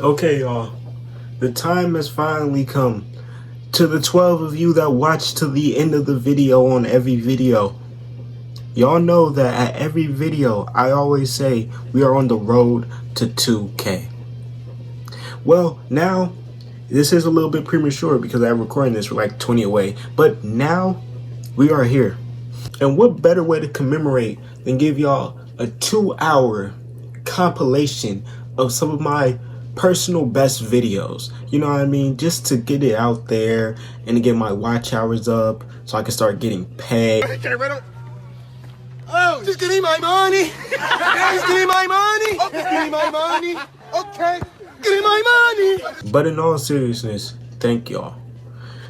Okay, y'all. The time has finally come. To the 12 of you that watch to the end of the video on every video, y'all know that at every video, I always say we are on the road to 2K. Well, now, this is a little bit premature because I'm recording this for like 20 away, but now we are here. And what better way to commemorate than give y'all a 2-hour compilation of some of my personal best videos, you know what I mean, just to get it out there and to get my watch hours up so I can start getting paid. Oh, just give me my money. Just give me my money. Okay. Give me my money. Okay. Give me my money. But in all seriousness, thank y'all.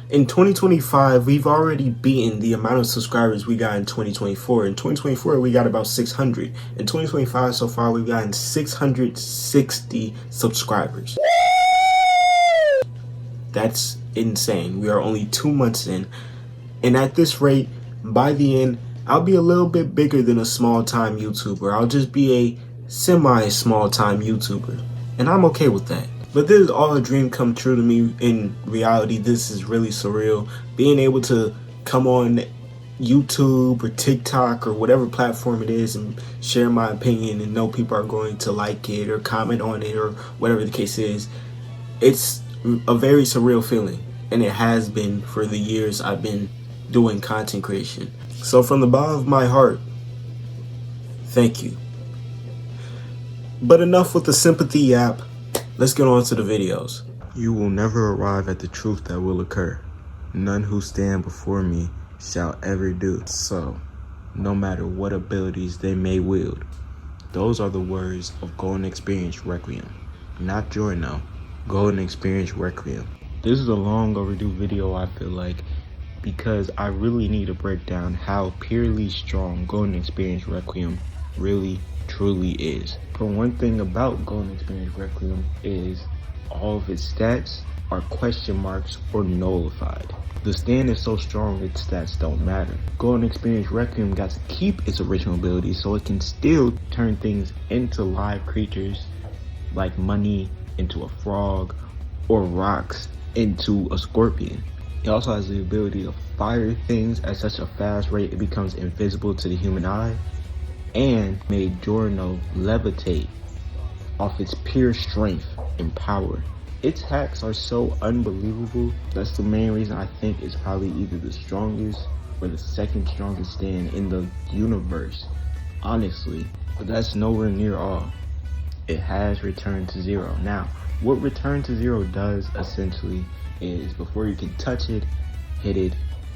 In 2025, we've already beaten the amount of subscribers we got in 2024. In 2024, we got about 600. In 2025, so far, we've gotten 660 subscribers. That's insane. We are only 2 months in. And at this rate, by the end, I'll be a little bit bigger than a small-time YouTuber. I'll just be a semi-small-time YouTuber. And I'm okay with that. But this is all a dream come true to me. In reality, this is really surreal. Being able to come on YouTube or TikTok or whatever platform it is and share my opinion and know people are going to like it or comment on it or whatever the case is. It's a very surreal feeling. And it has been for the years I've been doing content creation. So from the bottom of my heart, thank you. But enough with the sympathy app. Let's get on to the videos. You will never arrive at the truth that will occur. None who stand before me shall ever do so, no matter what abilities they may wield. Those are the words of Golden Experience Requiem. Not Giorno, Golden Experience Requiem. This is a long overdue video, I feel like, because I really need to break down how purely strong Golden Experience Requiem really truly is. For one thing about Golden Experience Requiem is all of its stats are question marks or nullified. The stand is so strong its stats don't matter. Golden Experience Requiem got to keep its original abilities so it can still turn things into live creatures like money into a frog or rocks into a scorpion. It also has the ability to fire things at such a fast rate it becomes invisible to the human eye, and made Giorno levitate off its pure strength and power. Its hacks are so unbelievable. That's the main reason I think it's probably either the strongest or the second strongest stand in the universe, honestly. But that's nowhere near all. It has Return to Zero. Now, what Return to Zero does essentially is before you can touch it, hit it,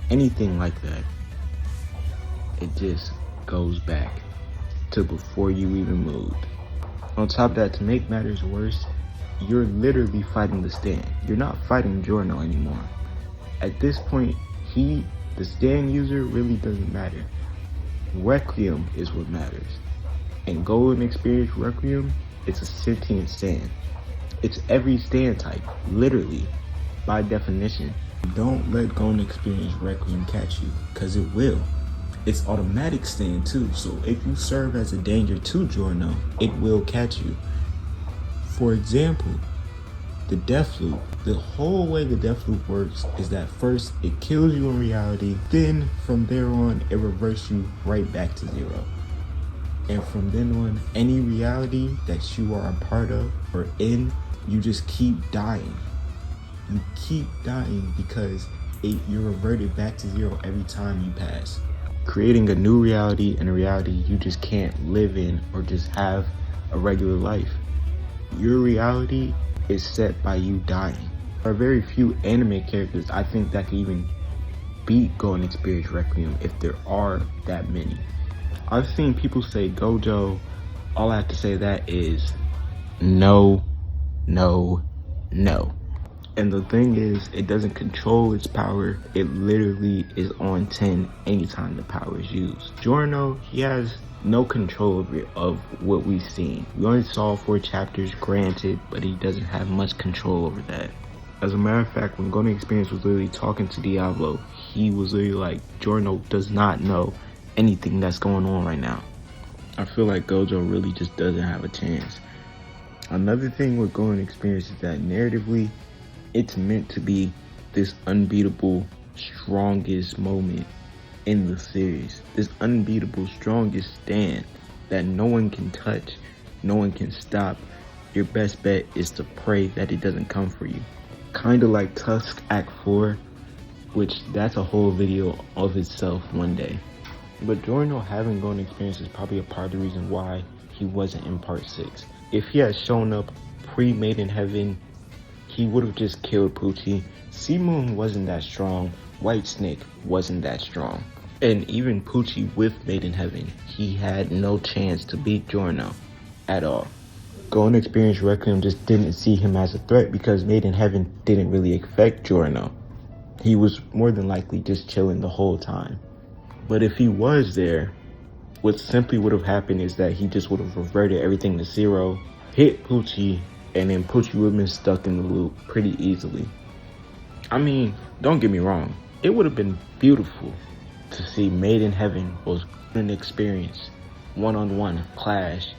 anything like that, it just goes back to before you even moved. On top of that, to make matters worse, you're literally fighting the stand. You're not fighting Giorno anymore. At this point, the stand user really doesn't matter. Requiem is what matters. And Golden Experience Requiem, it's a sentient stand. It's every stand type, literally, by definition. Don't let Golden Experience Requiem catch you, because it will. It's automatic stand too, so if you serve as a danger to Giorno, it will catch you. For example, the death loop. The whole way the death loop works is that first it kills you in reality, then from there on it reverses you right back to zero. And from then on, any reality that you are a part of or in, you just keep dying. You keep dying because you're reverted back to zero every time you pass, creating a new reality and a reality you just can't live in or just have a regular life. Your reality is set by you dying. There are very few anime characters I think that can even beat Golden Experience Requiem if there are that many. I've seen people say JoJo. All I have to say to that is no, no, no. And the thing is, it doesn't control its power. It literally is on 10 anytime the power is used. Giorno, he has no control of what we've seen. We only saw 4 chapters, granted, but he doesn't have much control over that. As a matter of fact, when Golden Experience was literally talking to Diablo, he was literally like, Giorno does not know anything that's going on right now. I feel like Gojo really just doesn't have a chance. Another thing with Golden Experience is that narratively, it's meant to be this unbeatable, strongest moment in the series. This unbeatable, strongest stand that no one can touch, no one can stop. Your best bet is to pray that it doesn't come for you. Kind of like Tusk Act 4, which that's a whole video of itself one day. But Giorno having Golden Experience is probably a part of the reason why he wasn't in part 6. If he had shown up pre-Made in Heaven, he would have just killed Poochie. Sea Moon wasn't that strong. White Snake wasn't that strong. And even Poochie with Made in Heaven, he had no chance to beat Giorno at all. Golden Experience Requiem just didn't see him as a threat because Made in Heaven didn't really affect Giorno. He was more than likely just chilling the whole time. But if he was there, what simply would have happened is that he just would have reverted everything to 0, hit Poochie, and then Poochie would have been stuck in the loop pretty easily. I mean, don't get me wrong, it would have been beautiful to see Made in Heaven was an experience, one-on-one clash,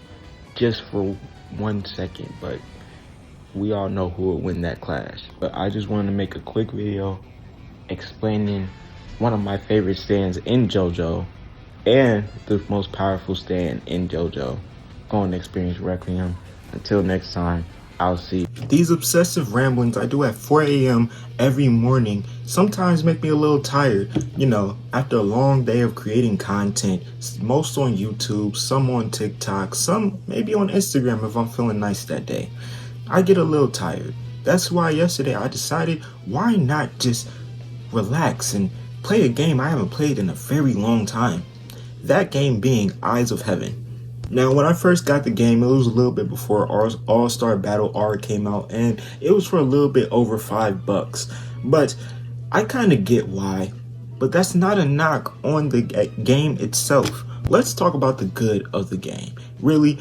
just for 1 second, but we all know who will win that clash. But I just wanted to make a quick video explaining one of my favorite stands in JoJo and the most powerful stand in JoJo, Golden Experience Requiem. Until next time, I'll see. These obsessive ramblings I do at 4 a.m. every morning sometimes make me a little tired. You know, after a long day of creating content, most on YouTube, some on TikTok, some maybe on Instagram if I'm feeling nice that day. I get a little tired. That's why yesterday I decided, why not just relax and play a game I haven't played in a very long time. That game being Eyes of Heaven. Now, when I first got the game, it was a little bit before All-Star Battle R came out, and it was for a little bit over $5. But I kind of get why. But that's not a knock on the game itself. Let's talk about the good of the game. Really,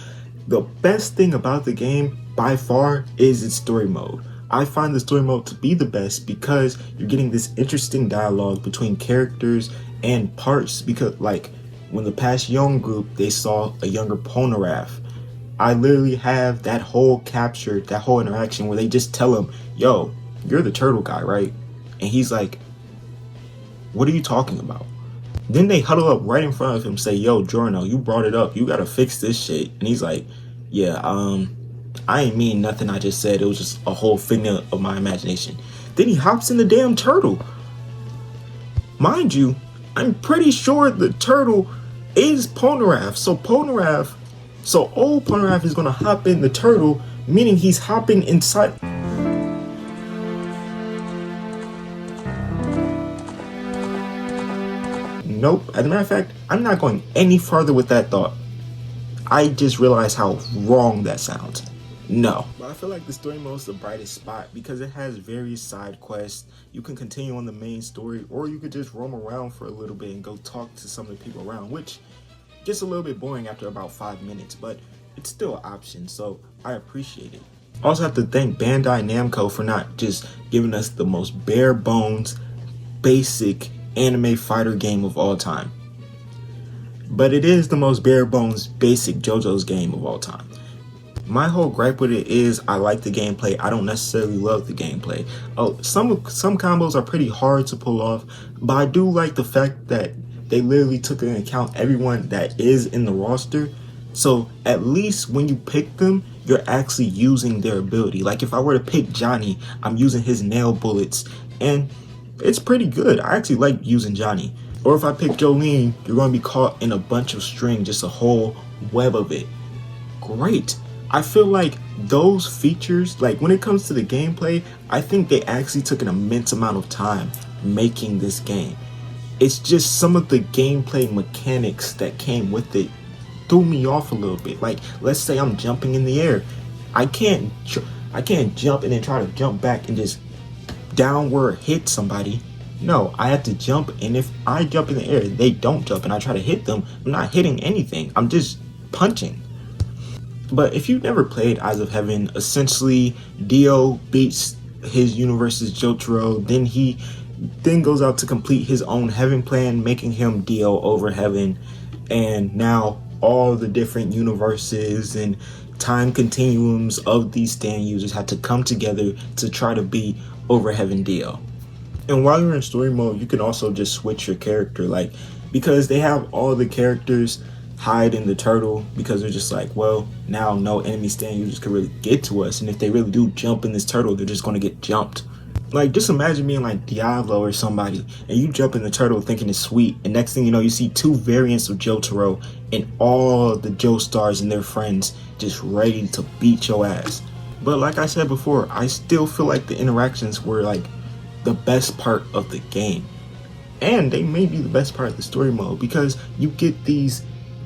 the best thing about the game, by far, is its story mode. I find the story mode to be the best because you're getting this interesting dialogue between characters and parts. Because, like, when the past young group, they saw a younger Polnareff, I literally have that whole captured, that whole interaction where they just tell him, yo, you're the turtle guy, right? And he's like, what are you talking about? Then they huddle up right in front of him, say, yo, Giorno, you brought it up. You gotta fix this shit. And he's like, yeah, I ain't mean nothing I just said. It was just a whole figment of my imagination. Then he hops in the damn turtle. Mind you, I'm pretty sure the turtle is Polnareff. So old Polnareff is gonna hop in the turtle, meaning he's hopping inside. Nope. As a matter of fact, I'm not going any further with that thought. I just realized how wrong that sounds. No. But I feel like the story mode is the brightest spot because it has various side quests. You can continue on the main story, or you could just roam around for a little bit and go talk to some of the people around, which gets a little bit boring after about 5 minutes, but it's still an option, so I appreciate it. I also have to thank Bandai Namco for not just giving us the most bare bones, basic anime fighter game of all time. But it is the most bare bones, basic JoJo's game of all time. My whole gripe with it is I like the gameplay. I don't necessarily love the gameplay. Oh, some combos are pretty hard to pull off, but I do like the fact that they literally took into account everyone that is in the roster. So at least when you pick them, you're actually using their ability. Like if I were to pick Johnny, I'm using his nail bullets, and it's pretty good. I actually like using Johnny. Or if I pick Jolene, you're going to be caught in a bunch of string, just a whole web of it. Great. I feel like those features, like when it comes to the gameplay, I think they actually took an immense amount of time making this game. It's just some of the gameplay mechanics that came with it threw me off a little bit. Like, let's say I'm jumping in the air. I can't jump and then try to jump back and just downward hit somebody. No, I have to jump, and if I jump in the air, they don't jump, and I try to hit them, I'm not hitting anything. I'm just punching. But if you've never played Eyes of Heaven, essentially Dio beats his universe's Jotaro, then he goes out to complete his own heaven plan, making him Dio over heaven, and now all the different universes and time continuums of these stand users had to come together to try to beat over Heaven Dio. And while you're in story mode, you can also just switch your character, like, because they have all the characters hide in the turtle, because they're just like, well, now no enemy stand users can really get to us, and if they really do jump in this turtle, they're just going to get jumped. Like, just imagine being like Diablo or somebody, and you jump in the turtle thinking it's sweet, and next thing you know, you see 2 variants of Jotaro and all the Joestars and their friends just ready to beat your ass. But like I said before, I still feel like the interactions were like the best part of the game, and they may be the best part of the story mode, because you get these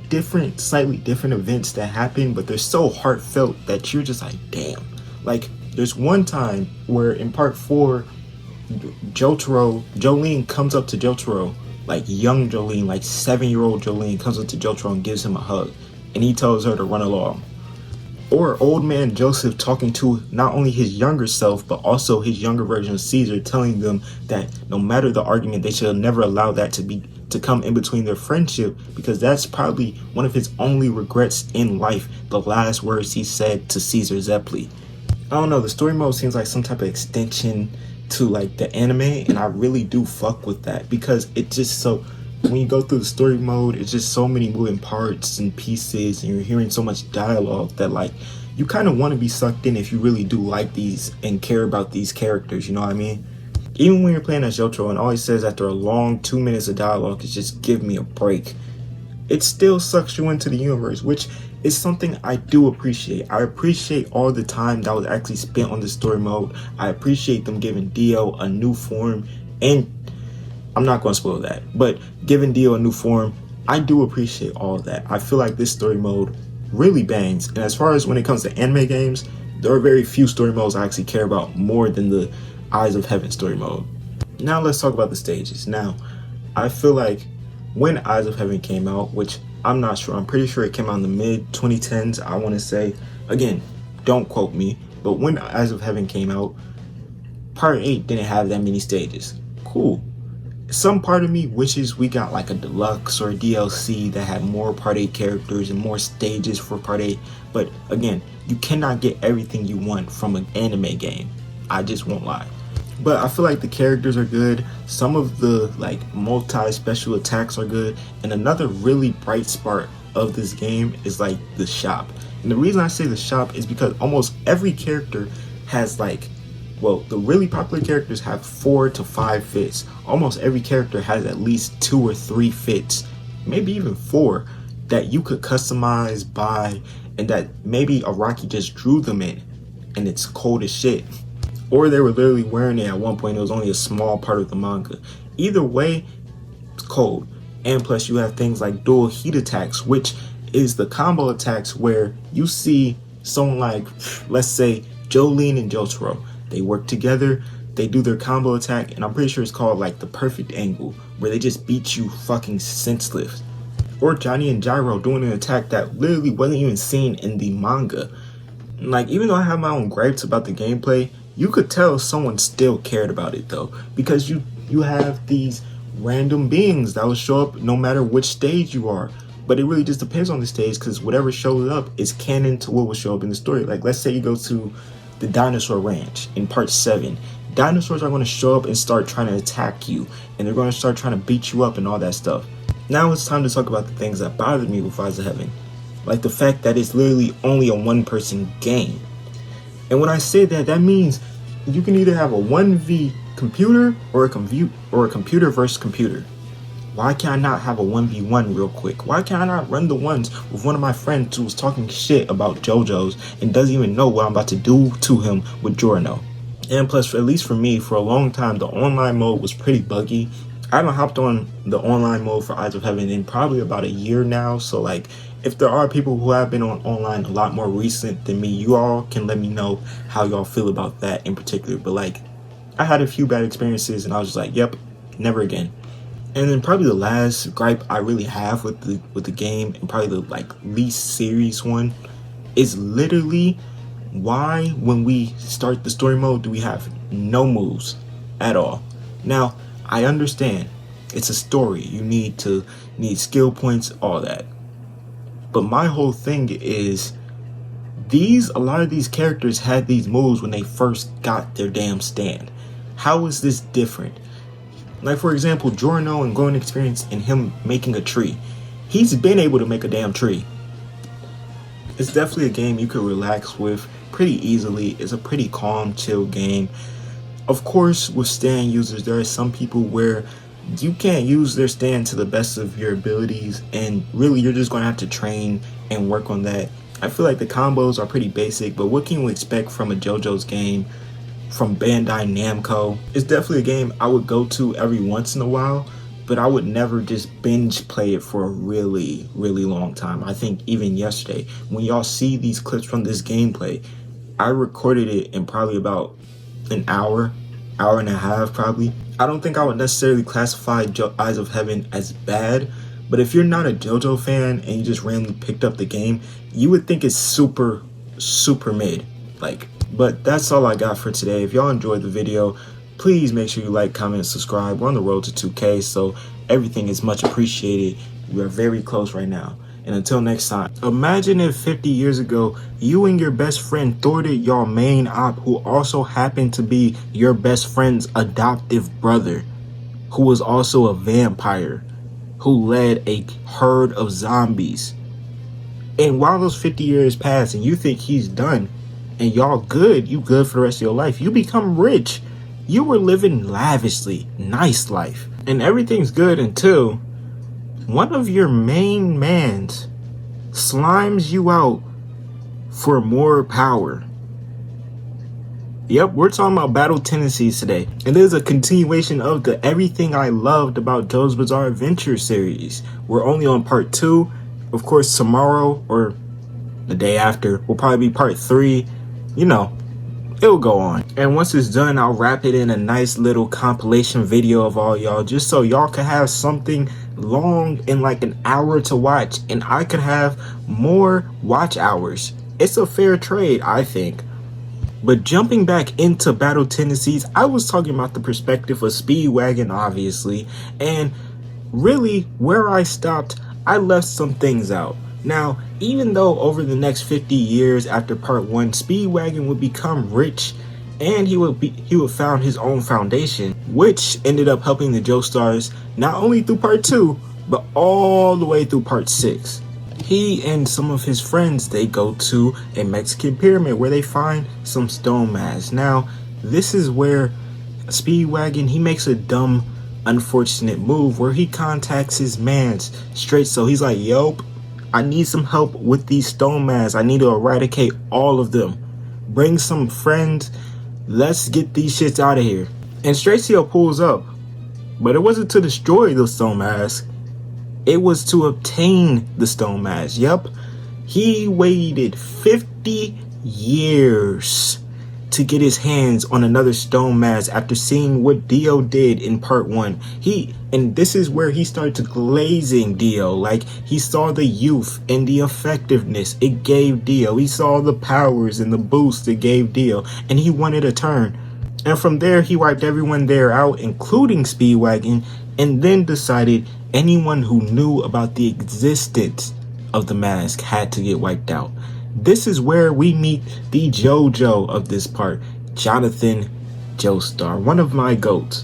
different, slightly different events that happen, but they're so heartfelt that you're just like, damn. Like, there's one time where in part 4, Jolene comes up to Jotaro, like young Jolene, like 7-year-old Jolene comes up to Jotaro and gives him a hug, and he tells her to run along. Or old man Joseph talking to not only his younger self, but also his younger version of Caesar, telling them that no matter the argument, they should never allow that to come in between their friendship, because that's probably one of his only regrets in life, the last words he said to Caesar Zeppeli. I don't know, the story mode seems like some type of extension to like the anime, and I really do fuck with that, because it just so, when you go through the story mode, it's just so many moving parts and pieces, and you're hearing so much dialogue that like you kind of want to be sucked in if you really do like these and care about these characters, you know what I mean? Even when you're playing as Jotaro and all he says after a long 2 minutes of dialogue is just give me a break, it still sucks you into the universe, which is something I do appreciate. I appreciate all the time that was actually spent on the story mode. I appreciate them giving Dio a new form, and I'm not going to spoil that, but giving Dio a new form, I do appreciate all of that. I feel like this story mode really bangs, and as far as when it comes to anime games, there are very few story modes I actually care about more than the Eyes of Heaven story mode. Now let's talk about the stages. Now, I feel like when Eyes of Heaven came out, which I'm not sure, I'm pretty sure it came out in the mid 2010s, I want to say, again, don't quote me, but when Eyes of Heaven came out, part 8 didn't have that many stages. Cool. Some part of me wishes we got like a deluxe or a DLC that had more part 8 characters and more stages for part 8, but again, you cannot get everything you want from an anime game. I just won't lie. But I feel like the characters are good. Some of the like multi-special attacks are good. And another really bright spot of this game is like the shop. And the reason I say the shop is because almost every character has like, well, the really popular characters have 4 to 5 fits. Almost every character has at least 2 or 3 fits, maybe even 4, that you could customize, buy, and that maybe Araki just drew them in, and it's cold as shit. Or they were literally wearing it at one point. It was only a small part of the manga. Either way, it's cold. And plus you have things like dual heat attacks, which is the combo attacks where you see someone like, let's say, Jolene and Jotaro. They work together, they do their combo attack, and I'm pretty sure it's called like the perfect angle, where they just beat you fucking senseless. Or Johnny and Gyro doing an attack that literally wasn't even seen in the manga. Like, even though I have my own gripes about the gameplay, you could tell someone still cared about it though, because you have these random beings that will show up no matter which stage you are. But it really just depends on the stage, because whatever shows up is canon to what will show up in the story. Like, let's say you go to the dinosaur ranch in part 7. Dinosaurs are going to show up and start trying to attack you, and they're going to start trying to beat you up and all that stuff. Now it's time to talk about the things that bothered me with Eyes of Heaven, like the fact that it's literally only a one-person game. And when I say that, that means you can either have a 1v computer or a computer versus computer. Why can't I not have a 1v1 real quick? Why can't I not run the ones with one of my friends who was talking shit about JoJo's and doesn't even know what I'm about to do to him with Giorno? And plus, at least for me, for a long time, the online mode was pretty buggy. I haven't hopped on the online mode for Eyes of Heaven in probably about a year now, so like, if there are people who have been on online a lot more recent than me, you all can let me know how y'all feel about that in particular. But like, I had a few bad experiences and I was just like, yep, never again. And then probably the last gripe I really have with the game, and probably the like least serious one, is literally why when we start the story mode do we have no moves at all. Now, I understand it's a story, you need skill points, all that. But my whole thing is, A lot of these characters had these moves when they first got their damn stand. How is this different? Like, for example, Giorno and Growing Experience and him making a tree. He's been able to make a damn tree. It's definitely a game you could relax with pretty easily. It's a pretty calm, chill game. Of course, with stand users, there are some people where you can't use their stand to the best of your abilities, and really you're just going to have to train and work on that. I feel like the combos are pretty basic, but what can you expect from a JoJo's game from Bandai Namco? It's definitely a game I would go to every once in a while, but I would never just binge play it for a really, really long time. I think even yesterday, when y'all see these clips from this gameplay, I recorded it in probably about an hour and a half probably. I don't think I would necessarily classify Eyes of Heaven as bad, but if you're not a JoJo fan and you just randomly picked up the game, you would think it's super mid. But that's all I got for today. If y'all enjoyed the video, please make sure you like, comment, subscribe. We're on the road to 2K, so everything is much appreciated. We are very close right now. And until next time, imagine if 50 years ago, you and your best friend thwarted your main op, who also happened to be your best friend's adoptive brother, who was also a vampire, who led a herd of zombies. And while those 50 years pass and you think he's done, and y'all good, you good for the rest of your life, you become rich. You were living lavishly, nice life, and everything's good until one of your main mans slimes you out for more power. Yep, we're talking about battle tendencies today. And this is a continuation of the Everything I Loved About JoJo's Bizarre Adventure series. We're only on part 2. Of course, tomorrow or the day after will probably be part 3. You know, it'll go on. And once it's done, I'll wrap it in a nice little compilation video of all y'all, just so y'all can have something long in like an hour to watch, and I could have more watch hours. It's a fair trade, I think. But jumping back into battle tendencies, I was talking about the perspective of Speedwagon, obviously, and really where I stopped, I left some things out. Now, even though over the next 50 years after part 1, Speedwagon would become rich and he would found his own foundation, which ended up helping the Joestars not only through part 2, but all the way through part 6. He and some of his friends, they go to a Mexican pyramid where they find some stone masks. Now, this is where Speedwagon, he makes a dumb, unfortunate move where he contacts his mans straight. So he's like, yo, I need some help with these stone masks. I need to eradicate all of them. Bring some friends. Let's get these shits out of here. And Stracio pulls up. But it wasn't to destroy the stone mask. It was to obtain the stone mask. Yep. He waited 50 years to get his hands on another stone mask after seeing what Dio did in part 1. And this is where he started to glazing Dio. Like, he saw the youth and the effectiveness it gave Dio. He saw the powers and the boost it gave Dio, and he wanted a turn. And from there, he wiped everyone there out, including Speedwagon, and then decided anyone who knew about the existence of the mask had to get wiped out. This is where we meet the JoJo of this part, Jonathan Joestar, one of my goats.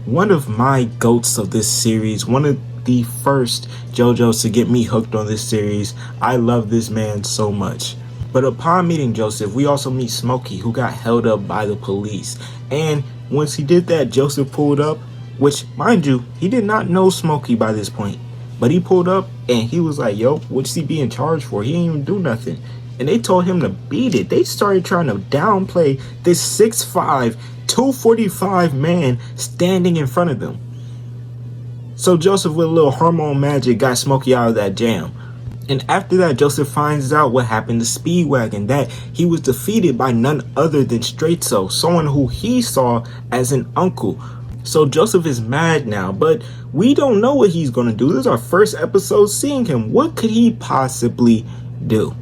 One of my goats of this series, one of the first JoJos to get me hooked on this series. I love this man so much. But upon meeting Joseph, we also meet Smokey, who got held up by the police. And once he did that, Joseph pulled up, which, mind you, he did not know Smokey by this point. But he pulled up and he was like, yo, what's he being charged for? He ain't even do nothing. And they told him to beat it. They started trying to downplay this 6'5", 245 man standing in front of them. So Joseph, with a little hormone magic, got Smokey out of that jam. And after that, Joseph finds out what happened to Speedwagon, that he was defeated by none other than Straitso, someone who he saw as an uncle. So Joseph is mad now, but we don't know what he's going to do. This is our first episode seeing him. What could he possibly do?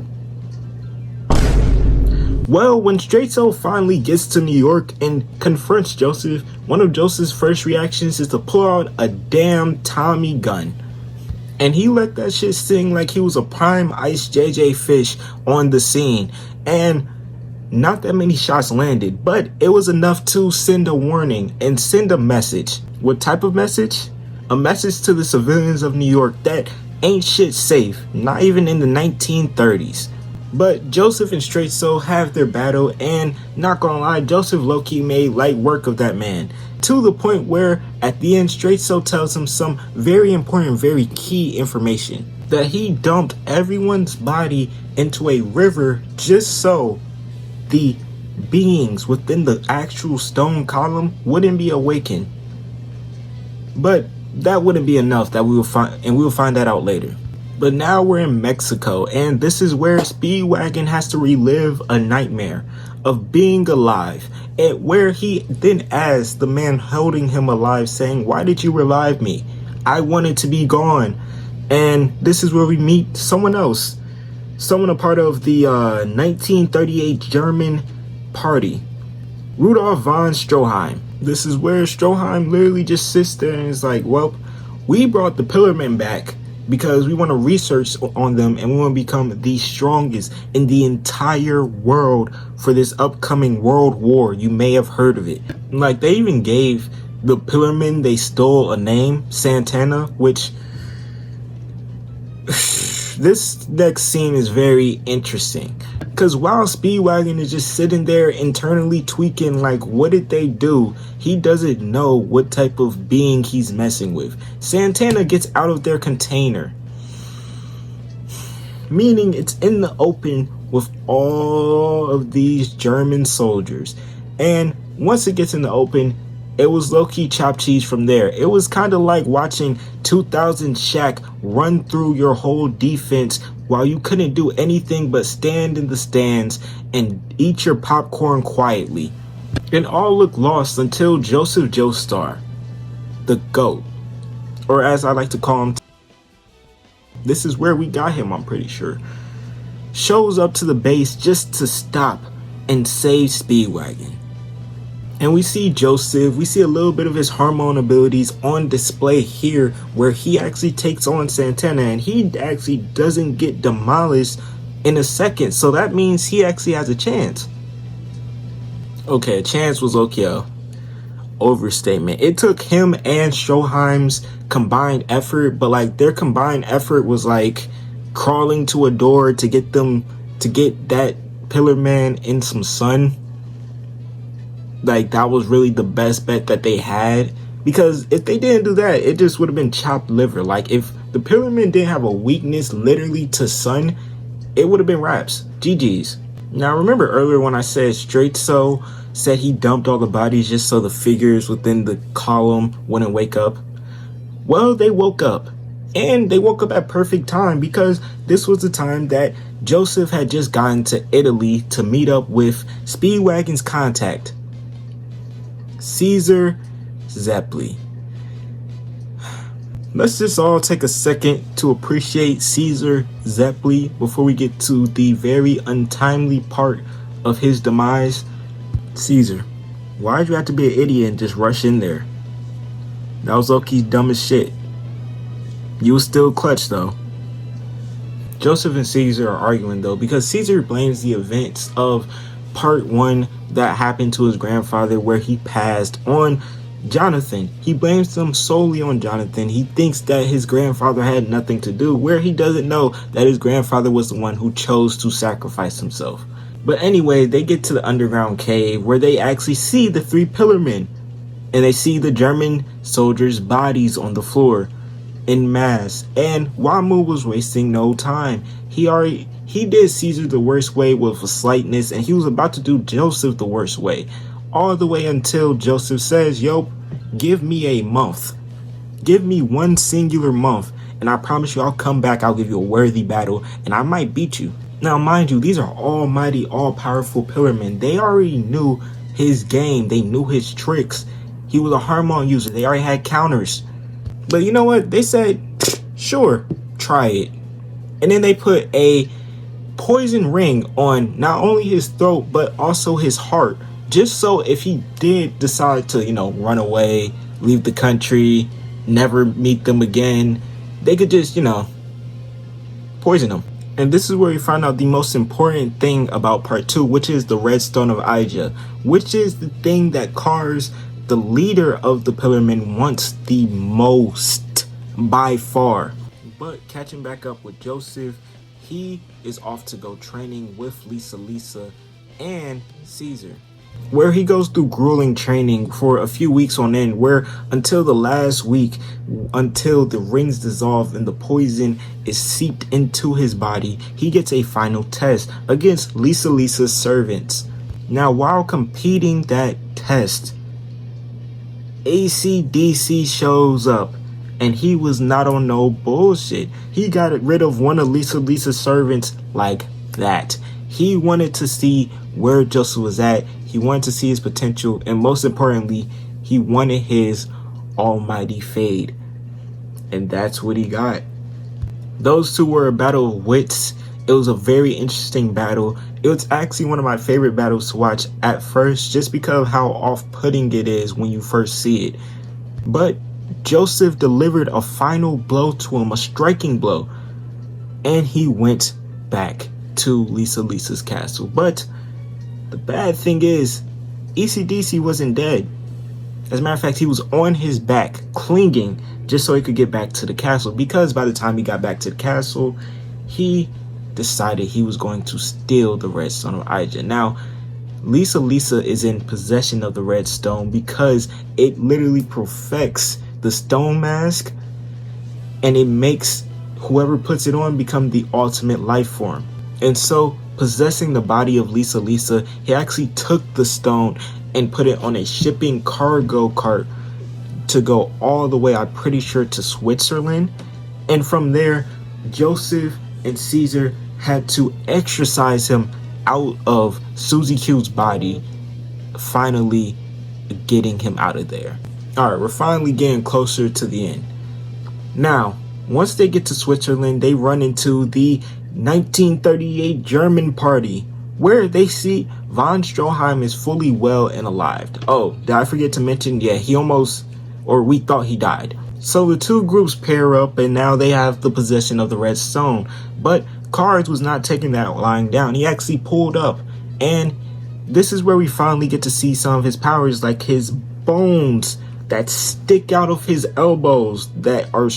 Well, when Straitso finally gets to New York and confronts Joseph, one of Joseph's first reactions is to pull out a damn Tommy gun. And he let that shit sing like he was a prime ice JJ fish on the scene. And not that many shots landed, but it was enough to send a warning and send a message. What type of message? A message to the civilians of New York that ain't shit safe, not even in the 1930s. But Joseph and Straight Soul have their battle, and not gonna lie, Joseph low-key made light work of that man. To the point where, at the end, Straight Soul tells him some very important, very key information. That he dumped everyone's body into a river just so the beings within the actual stone column wouldn't be awakened. But that wouldn't be enough, that we will find that out later. But now we're in Mexico, and this is where Speedwagon has to relive a nightmare of being alive, and where he then asks the man holding him alive, saying, "Why did you revive me? I wanted to be gone." And this is where we meet someone else, someone a part of the 1938 German party, Rudolf von Stroheim. This is where Stroheim literally just sits there and is like, "Well, we brought the Pillarmen back because we want to research on them and we want to become the strongest in the entire world for this upcoming world war. You may have heard of it." Like, they even gave the Pillarmen they stole a name, Santana, which this next scene is very interesting. Because while Speedwagon is just sitting there internally tweaking, like, what did they do? He doesn't know what type of being he's messing with. Santana gets out of their container, meaning it's in the open with all of these German soldiers. And once it gets in the open, it was low-key chop cheese from there. It was kind of like watching 2000 Shaq run through your whole defense while you couldn't do anything but stand in the stands and eat your popcorn quietly. And all looked lost until Joseph Joestar, the GOAT, or as I like to call him, this is where we got him, I'm pretty sure, shows up to the base just to stop and save Speedwagon. And we see Joseph, we see a little bit of his hormone abilities on display here, where he actually takes on Santana and he actually doesn't get demolished in a second. So that means he actually has a chance. Okay, a chance was okay. Overstatement. It took him and Stroheim's combined effort, but like their combined effort was like crawling to a door to get them to get that Pillarman in some sun. Like, that was really the best bet that they had, because if they didn't do that, it just would have been chopped liver. Like, if the Pillarmen didn't have a weakness literally to sun, it would have been raps. GG's. Now, remember earlier when I said Straight Soul said he dumped all the bodies just so the figures within the column wouldn't wake up? Well, they woke up, and they woke up at perfect time, because this was the time that Joseph had just gotten to Italy to meet up with Speedwagon's contact, Caesar Zeppeli. Let's just all take a second to appreciate Caesar Zeppeli before we get to the very untimely part of his demise. Caesar, why'd you have to be an idiot and just rush in there? That was low-key dumb as shit. You was still clutch though. Joseph and Caesar are arguing though, because Caesar blames the events of part 1 that happened to his grandfather where he passed on Jonathan. He blames them solely on Jonathan. He thinks that his grandfather had nothing to do, where he doesn't know that his grandfather was the one who chose to sacrifice himself. But anyway, they get to the underground cave where they actually see the 3 Pillarmen, and they see the German soldiers' bodies on the floor in mass. And Wamu was wasting no time. He did Caesar the worst way with a slightness, and he was about to do Joseph the worst way. All the way until Joseph says, "Yo, give me a month. Give me one singular month, and I promise you I'll come back, I'll give you a worthy battle, and I might beat you." Now, mind you, these are almighty, all-powerful Pillarmen. They already knew his game. They knew his tricks. He was a hormone user. They already had counters. But you know what? They said, sure, try it. And then they put a poison ring on not only his throat but also his heart, just so if he did decide to, run away, leave the country, never meet them again, they could just, poison him. And this is where we find out the most important thing about part 2, which is the Red Stone of Aija, which is the thing that Kars, the leader of the Pillarmen, wants the most by far. But catching back up with Joseph, he is off to go training with Lisa and Caesar, where he goes through grueling training for a few weeks on end, where until the last week, until the rings dissolve and the poison is seeped into his body, he gets a final test against Lisa's servants. Now, while competing that test, AC/DC shows up, and he was not on no bullshit. He got rid of one of Lisa's servants like that. He wanted to see where Joseph was at. He wanted to see his potential, and most importantly, he wanted his almighty fade. And that's what he got. Those two were a battle of wits. It was a very interesting battle. It was actually one of my favorite battles to watch at first, just because of how off-putting it is when you first see it. But Joseph delivered a final blow to him, a striking blow, and he went back to Lisa's castle. But the bad thing is, AC/DC wasn't dead. As a matter of fact, he was on his back, clinging, just so he could get back to the castle. Because by the time he got back to the castle, he decided he was going to steal the Red Stone of Aija. Now, Lisa is in possession of the Red Stone because it literally perfects the stone mask, and it makes whoever puts it on become the ultimate life form. And so, possessing the body of Lisa, he actually took the stone and put it on a shipping cargo cart to go all the way, I'm pretty sure, to Switzerland. And from there, Joseph and Caesar had to exorcise him out of Suzy Q's body, finally getting him out of there. Alright, we're finally getting closer to the end. Now, once they get to Switzerland, they run into the 1938 German party, where they see von Stroheim is fully well and alive. Oh, did I forget to mention? Yeah, we thought he died. So the two groups pair up, and now they have the possession of the Red Stone. But Kars was not taking that lying down. He actually pulled up, and this is where we finally get to see some of his powers, like his bones that stick out of his elbows, that are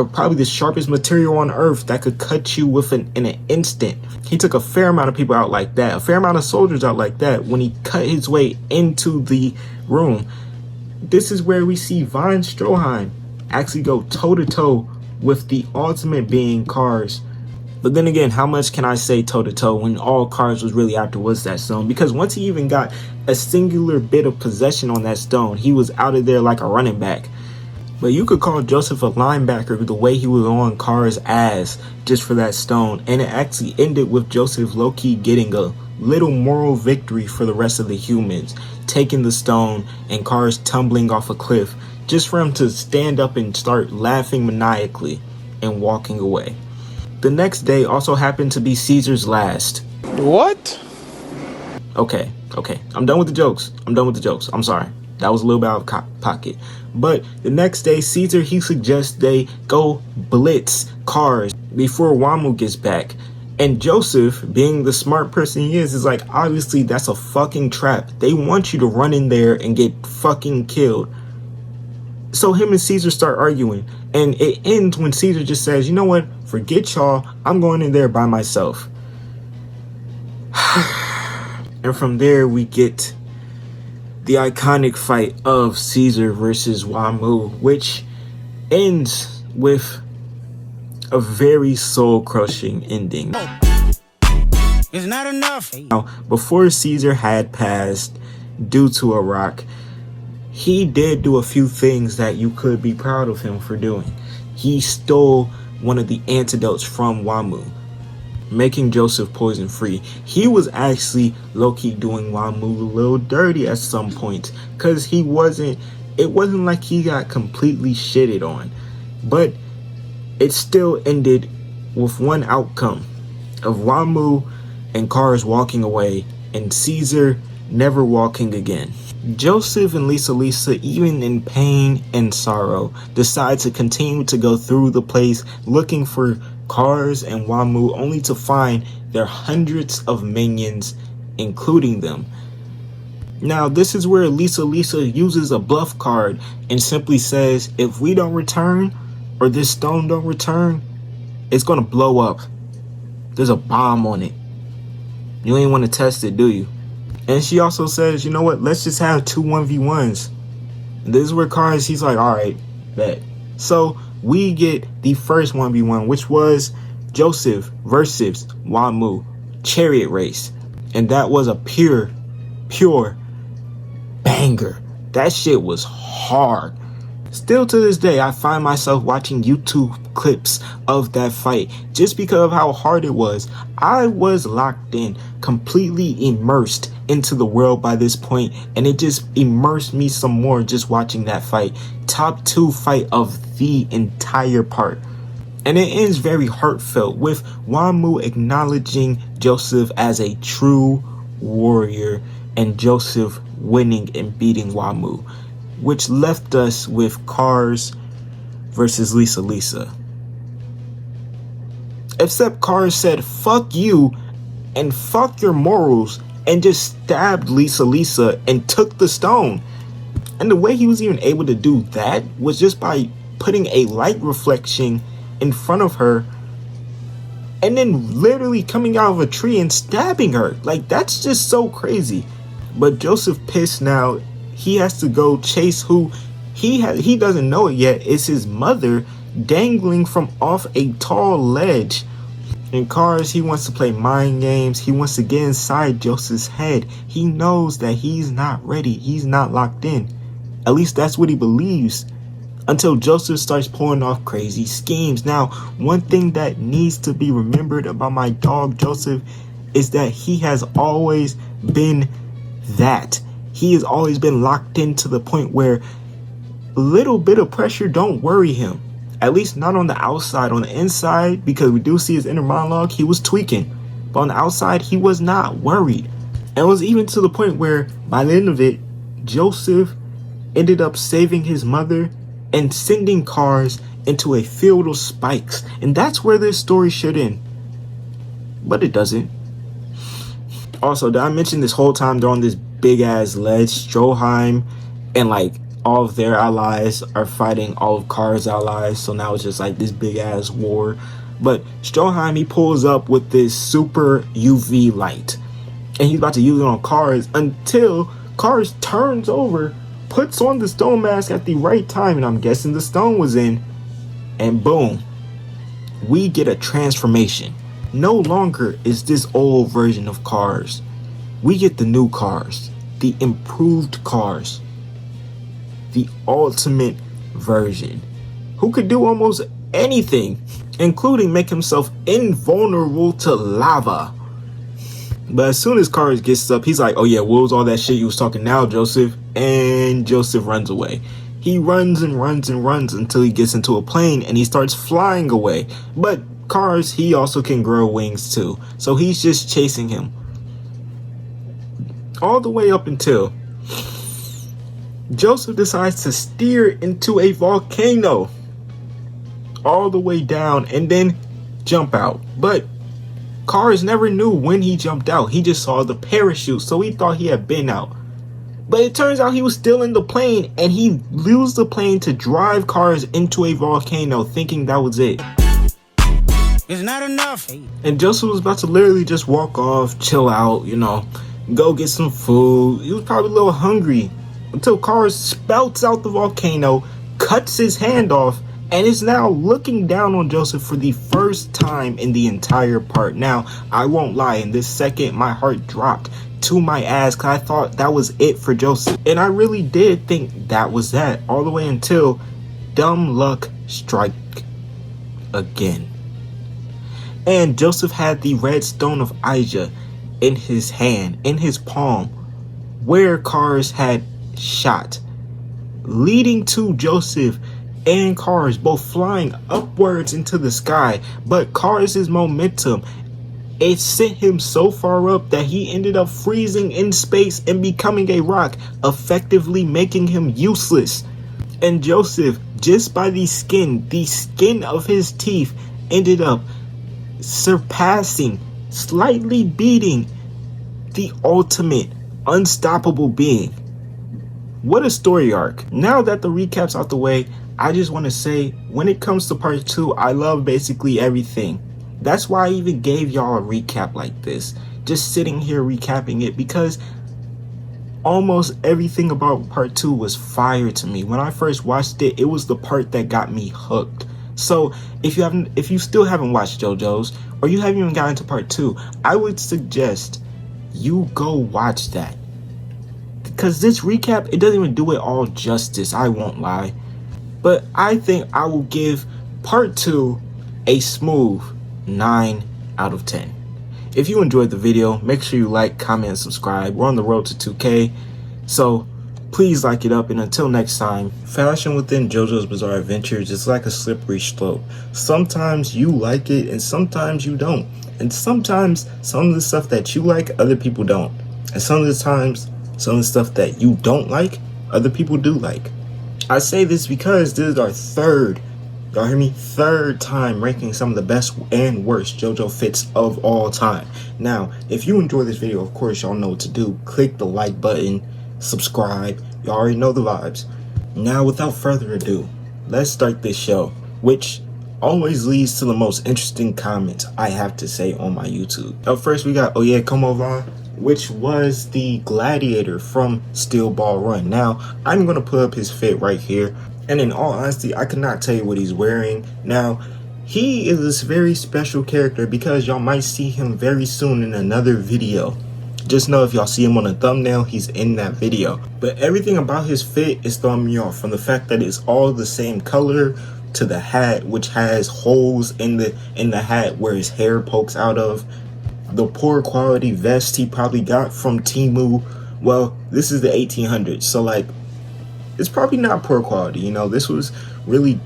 probably the sharpest material on earth, that could cut you in an instant. He took a fair amount of people out like that, a fair amount of soldiers out like that, when he cut his way into the room. This is where we see von Stroheim actually go toe-to-toe with the ultimate being, Kars. But then again, how much can I say toe-to-toe when all Kars was really after was that stone? Because once he even got a singular bit of possession on that stone, he was out of there like a running back. But you could call Joseph a linebacker the way he was on Kars' ass just for that stone. And it actually ended with Joseph low-key getting a little moral victory for the rest of the humans, taking the stone and Kars tumbling off a cliff, just for him to stand up and start laughing maniacally and walking away. The next day also happened to be Caesar's last. What? Okay. I'm done with the jokes. I'm sorry. That was a little bit out of pocket. But the next day, Caesar, he suggests they go blitz Kars before Wamu gets back. And Joseph, being the smart person he is like, obviously that's a fucking trap. They want you to run in there and get fucking killed. So him and Caesar start arguing. And it ends when Caesar just says, you know what? Forget y'all. I'm going in there by myself. And from there we get the iconic fight of Caesar versus Wamu, which ends with a very soul-crushing ending. It's not enough. Now, before Caesar had passed due to a rock, he did do a few things that you could be proud of him for doing. He stole one of the antidotes from Wamu, making Joseph poison free. He was actually low-key doing Wamu a little dirty at some point, because it wasn't like he got completely shitted on, but it still ended with one outcome of Wamu and Kars walking away and Caesar never walking again. Joseph and Lisa, even in pain and sorrow, decide to continue to go through the place looking for Cars and Wamu, only to find their hundreds of minions, including them. Now, this is where Lisa uses a bluff card and simply says, if we don't return, or this stone don't return, it's gonna blow up. There's a bomb on it. You ain't want to test it, do you? And she also says, you know what, let's just have 2 1v1s. And this is where Cars, he's like, alright, bet. So we get the first 1v1, which was Joseph versus Wamu chariot race. And that was a pure banger. That shit was hard. Still to this day, I find myself watching YouTube clips of that fight just because of how hard it was. I was locked in, completely immersed into the world by this point, and it just immersed me some more just watching that fight. Top 2 fight of the entire part. And it ends very heartfelt with Wamu acknowledging Joseph as a true warrior and Joseph winning and beating Wamu, which left us with Cars versus Lisa. Except Cars said, fuck you and fuck your morals, and just stabbed Lisa and took the stone. And the way he was even able to do that was just by putting a light reflection in front of her and then literally coming out of a tree and stabbing her. Like, that's just so crazy. But Joseph pissed now. He has to go chase who he doesn't know it yet. It's his mother dangling from off a tall ledge. In Cars, he wants to play mind games. He wants to get inside Joseph's head. He knows that he's not ready. He's not locked in. At least that's what he believes. Until Joseph starts pulling off crazy schemes. Now, one thing that needs to be remembered about my dog Joseph is that he has always been that. He has always been locked in to the point where a little bit of pressure don't worry him. At least not on the outside. On the inside, because we do see his inner monologue, he was tweaking. But on the outside, he was not worried. And it was even to the point where, by the end of it, Joseph ended up saving his mother and sending Cars into a field of spikes. And that's where this story should end. But it doesn't. Also, did I mention this whole time they're on this big ass ledge? Stroheim and like all of their allies are fighting all of Cars' allies. So now it's just like this big ass war. But Stroheim, he pulls up with this super UV light. And he's about to use it on Cars until Cars turns over, puts on the stone mask at the right time. And I'm guessing the stone was in. And boom. We get a transformation. No longer is this old version of Cars. We get the new Cars. The improved Cars. The ultimate version. Who could do almost anything, including make himself invulnerable to lava. But as soon as Cars gets up, he's like, oh yeah, what was all that shit you was talking now, Joseph? And Joseph runs away. He runs and runs and runs until he gets into a plane and he starts flying away. But Cars, he also can grow wings too. So he's just chasing him. All the way up until Joseph decides to steer into a volcano. All the way down and then jump out. But Cars never knew when he jumped out. He just saw the parachute, so he thought he had been out. But it turns out he was still in the plane, and he used the plane to drive Cars into a volcano, thinking that was it. It's not enough. And Joseph was about to literally just walk off, chill out, you know, go get some food. He was probably a little hungry until Cars spouts out the volcano, cuts his hand off, and is now looking down on Joseph for the first time in the entire part. Now, I won't lie, in this second, my heart dropped to my ass because I thought that was it for Joseph. And I really did think that was that, all the way until dumb luck strike again. And Joseph had the red stone of Ija in his hand, in his palm, where Cars had shot, leading to Joseph and Cars both flying upwards into the sky. But Cars' momentum It sent him so far up that he ended up freezing in space and becoming a rock, effectively making him useless. And Joseph, just by the skin of his teeth, ended up surpassing, slightly beating the ultimate unstoppable being. What a story arc. Now that the recap's out the way, I just want to say, when it comes to part 2, I love basically everything. That's why I even gave y'all a recap like this. Just sitting here recapping it, because almost everything about part 2 was fire to me. When I first watched it, it was the part that got me hooked. So if you still haven't watched JoJo's, or you haven't even gotten to part 2, I would suggest you go watch that. Because this recap, it doesn't even do it all justice, I won't lie. But I think I will give part 2 a smooth 9 out of 10. If you enjoyed the video, make sure you like, comment, and subscribe. We're on the road to 2K, so please like it up. And until next time, fashion within JoJo's Bizarre Adventures is like a slippery slope. Sometimes you like it and sometimes you don't. And sometimes some of the stuff that you like, other people don't. And some of the times, some of the stuff that you don't like, other people do like. I say this because this is our third time ranking some of the best and worst JoJo fits of all time. Now, if you enjoy this video, of course y'all know what to do. Click the like button, subscribe, you already know the vibes. Now, without further ado, let's start this show, which always leads to the most interesting comments I have to say on my YouTube. Up first, we got Oye Como Va, which was the gladiator from Steel Ball Run. Now, I'm going to put up his fit right here. And in all honesty, I could not tell you what he's wearing. Now, he is this very special character because y'all might see him very soon in another video. Just know if y'all see him on the thumbnail, he's in that video. But everything about his fit is throwing me off, from the fact that it's all the same color to the hat, which has holes in the hat where his hair pokes out of. The poor quality vest he probably got from Temu. Well, this is the 1800s, so like, it's probably not poor quality, you know. This was really,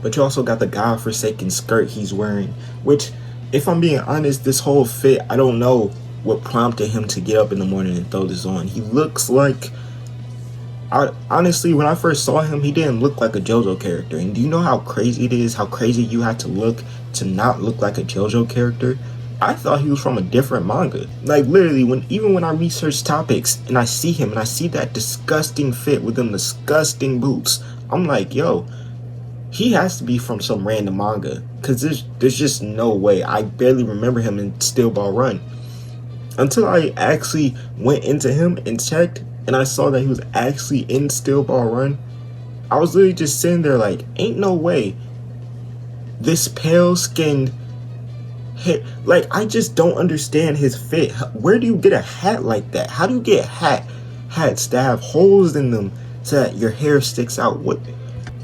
but you also got the godforsaken skirt he's wearing, which, if I'm being honest, this whole fit, I don't know what prompted him to get up in the morning and throw this on. He looks like, honestly, when I first saw him, he didn't look like a JoJo character. And do you know how crazy it is, how crazy you had to look to not look like a JoJo character? I thought he was from a different manga. Like, literally, even when I research topics and I see him and I see that disgusting fit with them disgusting boots, I'm like, yo, he has to be from some random manga, because there's just no way. I barely remember him in Steel Ball Run until I actually went into him and checked, and I saw that he was actually in Steel Ball Run. I was literally just sitting there like, ain't no way this pale skinned, like, I just don't understand his fit. Where do you get a hat like that? How do you get hats that have holes in them so that your hair sticks out? What?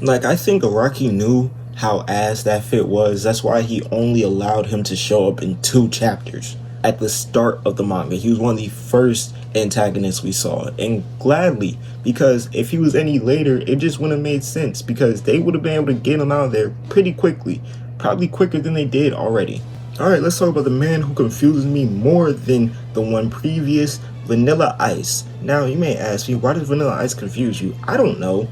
Like, I think Araki knew how ass that fit was. That's why he only allowed him to show up in 2 chapters at the start of the manga. He was one of the first antagonists we saw, and gladly, because if he was any later, it just wouldn't have made sense, because they would have been able to get him out of there pretty quickly, probably quicker than they did already. Alright, let's talk about the man who confuses me more than the one previous, Vanilla Ice. Now, you may ask me, why does Vanilla Ice confuse you? I don't know.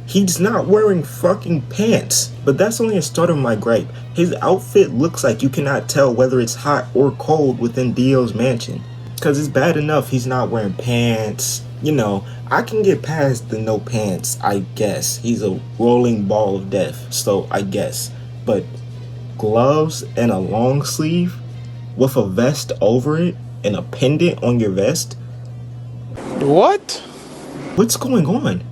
He's not wearing fucking pants. But that's only a start of my gripe. His outfit looks like you cannot tell whether it's hot or cold within Dio's mansion. Because it's bad enough he's not wearing pants. You know, I can get past the no pants, I guess. He's a rolling ball of death, so I guess. But gloves and a long sleeve with a vest over it and a pendant on your vest? What? What's going on?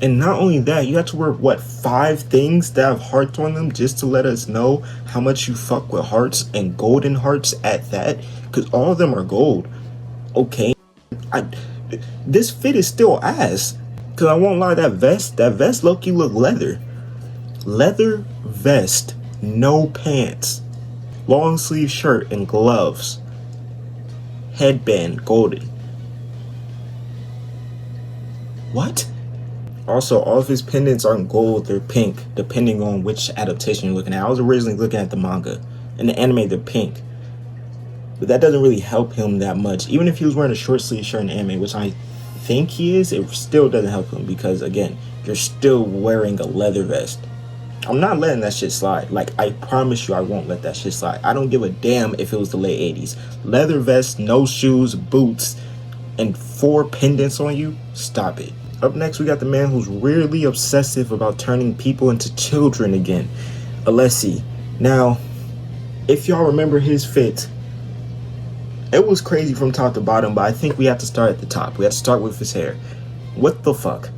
And not only that, you have to wear, what, 5 things that have hearts on them just to let us know how much you fuck with hearts, and golden hearts at that? Because all of them are gold. Okay, this fit is still ass. Because I won't lie, that vest low-key look leather. Leather vest, no pants, long sleeve shirt and gloves, headband golden. What? Also, all of his pendants aren't gold, they're pink, depending on which adaptation you're looking at. I was originally looking at the manga. In the anime, they're pink. but that doesn't really help him that much. Even if he was wearing a short sleeve shirt in anime, which I think he is, it still doesn't help him because, again, you're still wearing a leather vest. I'm not letting that shit slide. Like, I promise you I won't let that shit slide. I don't give a damn if it was the late 80s. Leather vest, no shoes, boots, and 4 pendants on you? Stop it. Up next, we got the man who's weirdly obsessive about turning people into children again. Alessi. Now, if y'all remember his fit, it was crazy from top to bottom, but I think we have to start at the top. We have to start with his hair. What the fuck?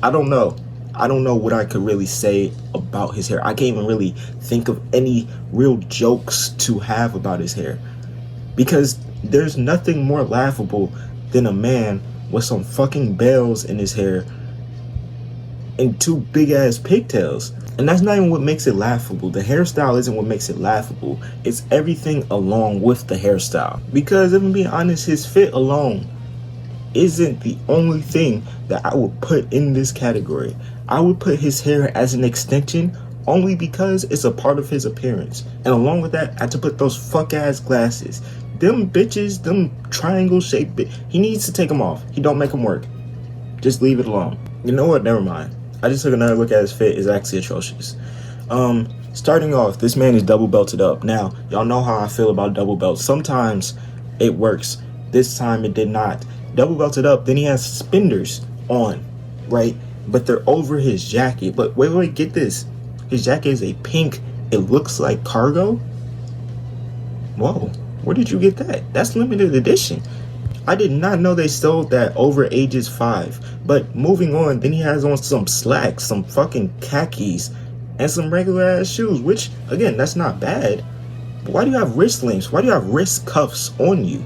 I don't know. I don't know what I could really say about his hair. I can't even really think of any real jokes to have about his hair. Because there's nothing more laughable than a man with some fucking bells in his hair and 2 big ass pigtails. And that's not even what makes it laughable. The hairstyle isn't what makes it laughable. It's everything along with the hairstyle. Because if I'm being honest, his fit alone isn't the only thing that I would put in this category. I would put his hair as an extension only because it's a part of his appearance. And along with that, I had to put those fuck ass glasses. Them bitches, them triangle shaped he needs to take them off. He don't make them work. Just leave it alone. You know what? Never mind. I just took another look at his fit. It's actually atrocious. Starting off, this man is double belted up. Now, y'all know how I feel about double belts. Sometimes it works. This time it did not. Double belted up, then he has suspenders on, right? But they're over his jacket. But wait, get this. His jacket is a pink. It looks like cargo. Whoa, where did you get that? That's limited edition. I did not know they sold that over ages 5. But moving on, then he has on some slacks, some fucking khakis, and some regular ass shoes, which, again, that's not bad. But why do you have wrist links? Why do you have wrist cuffs on you?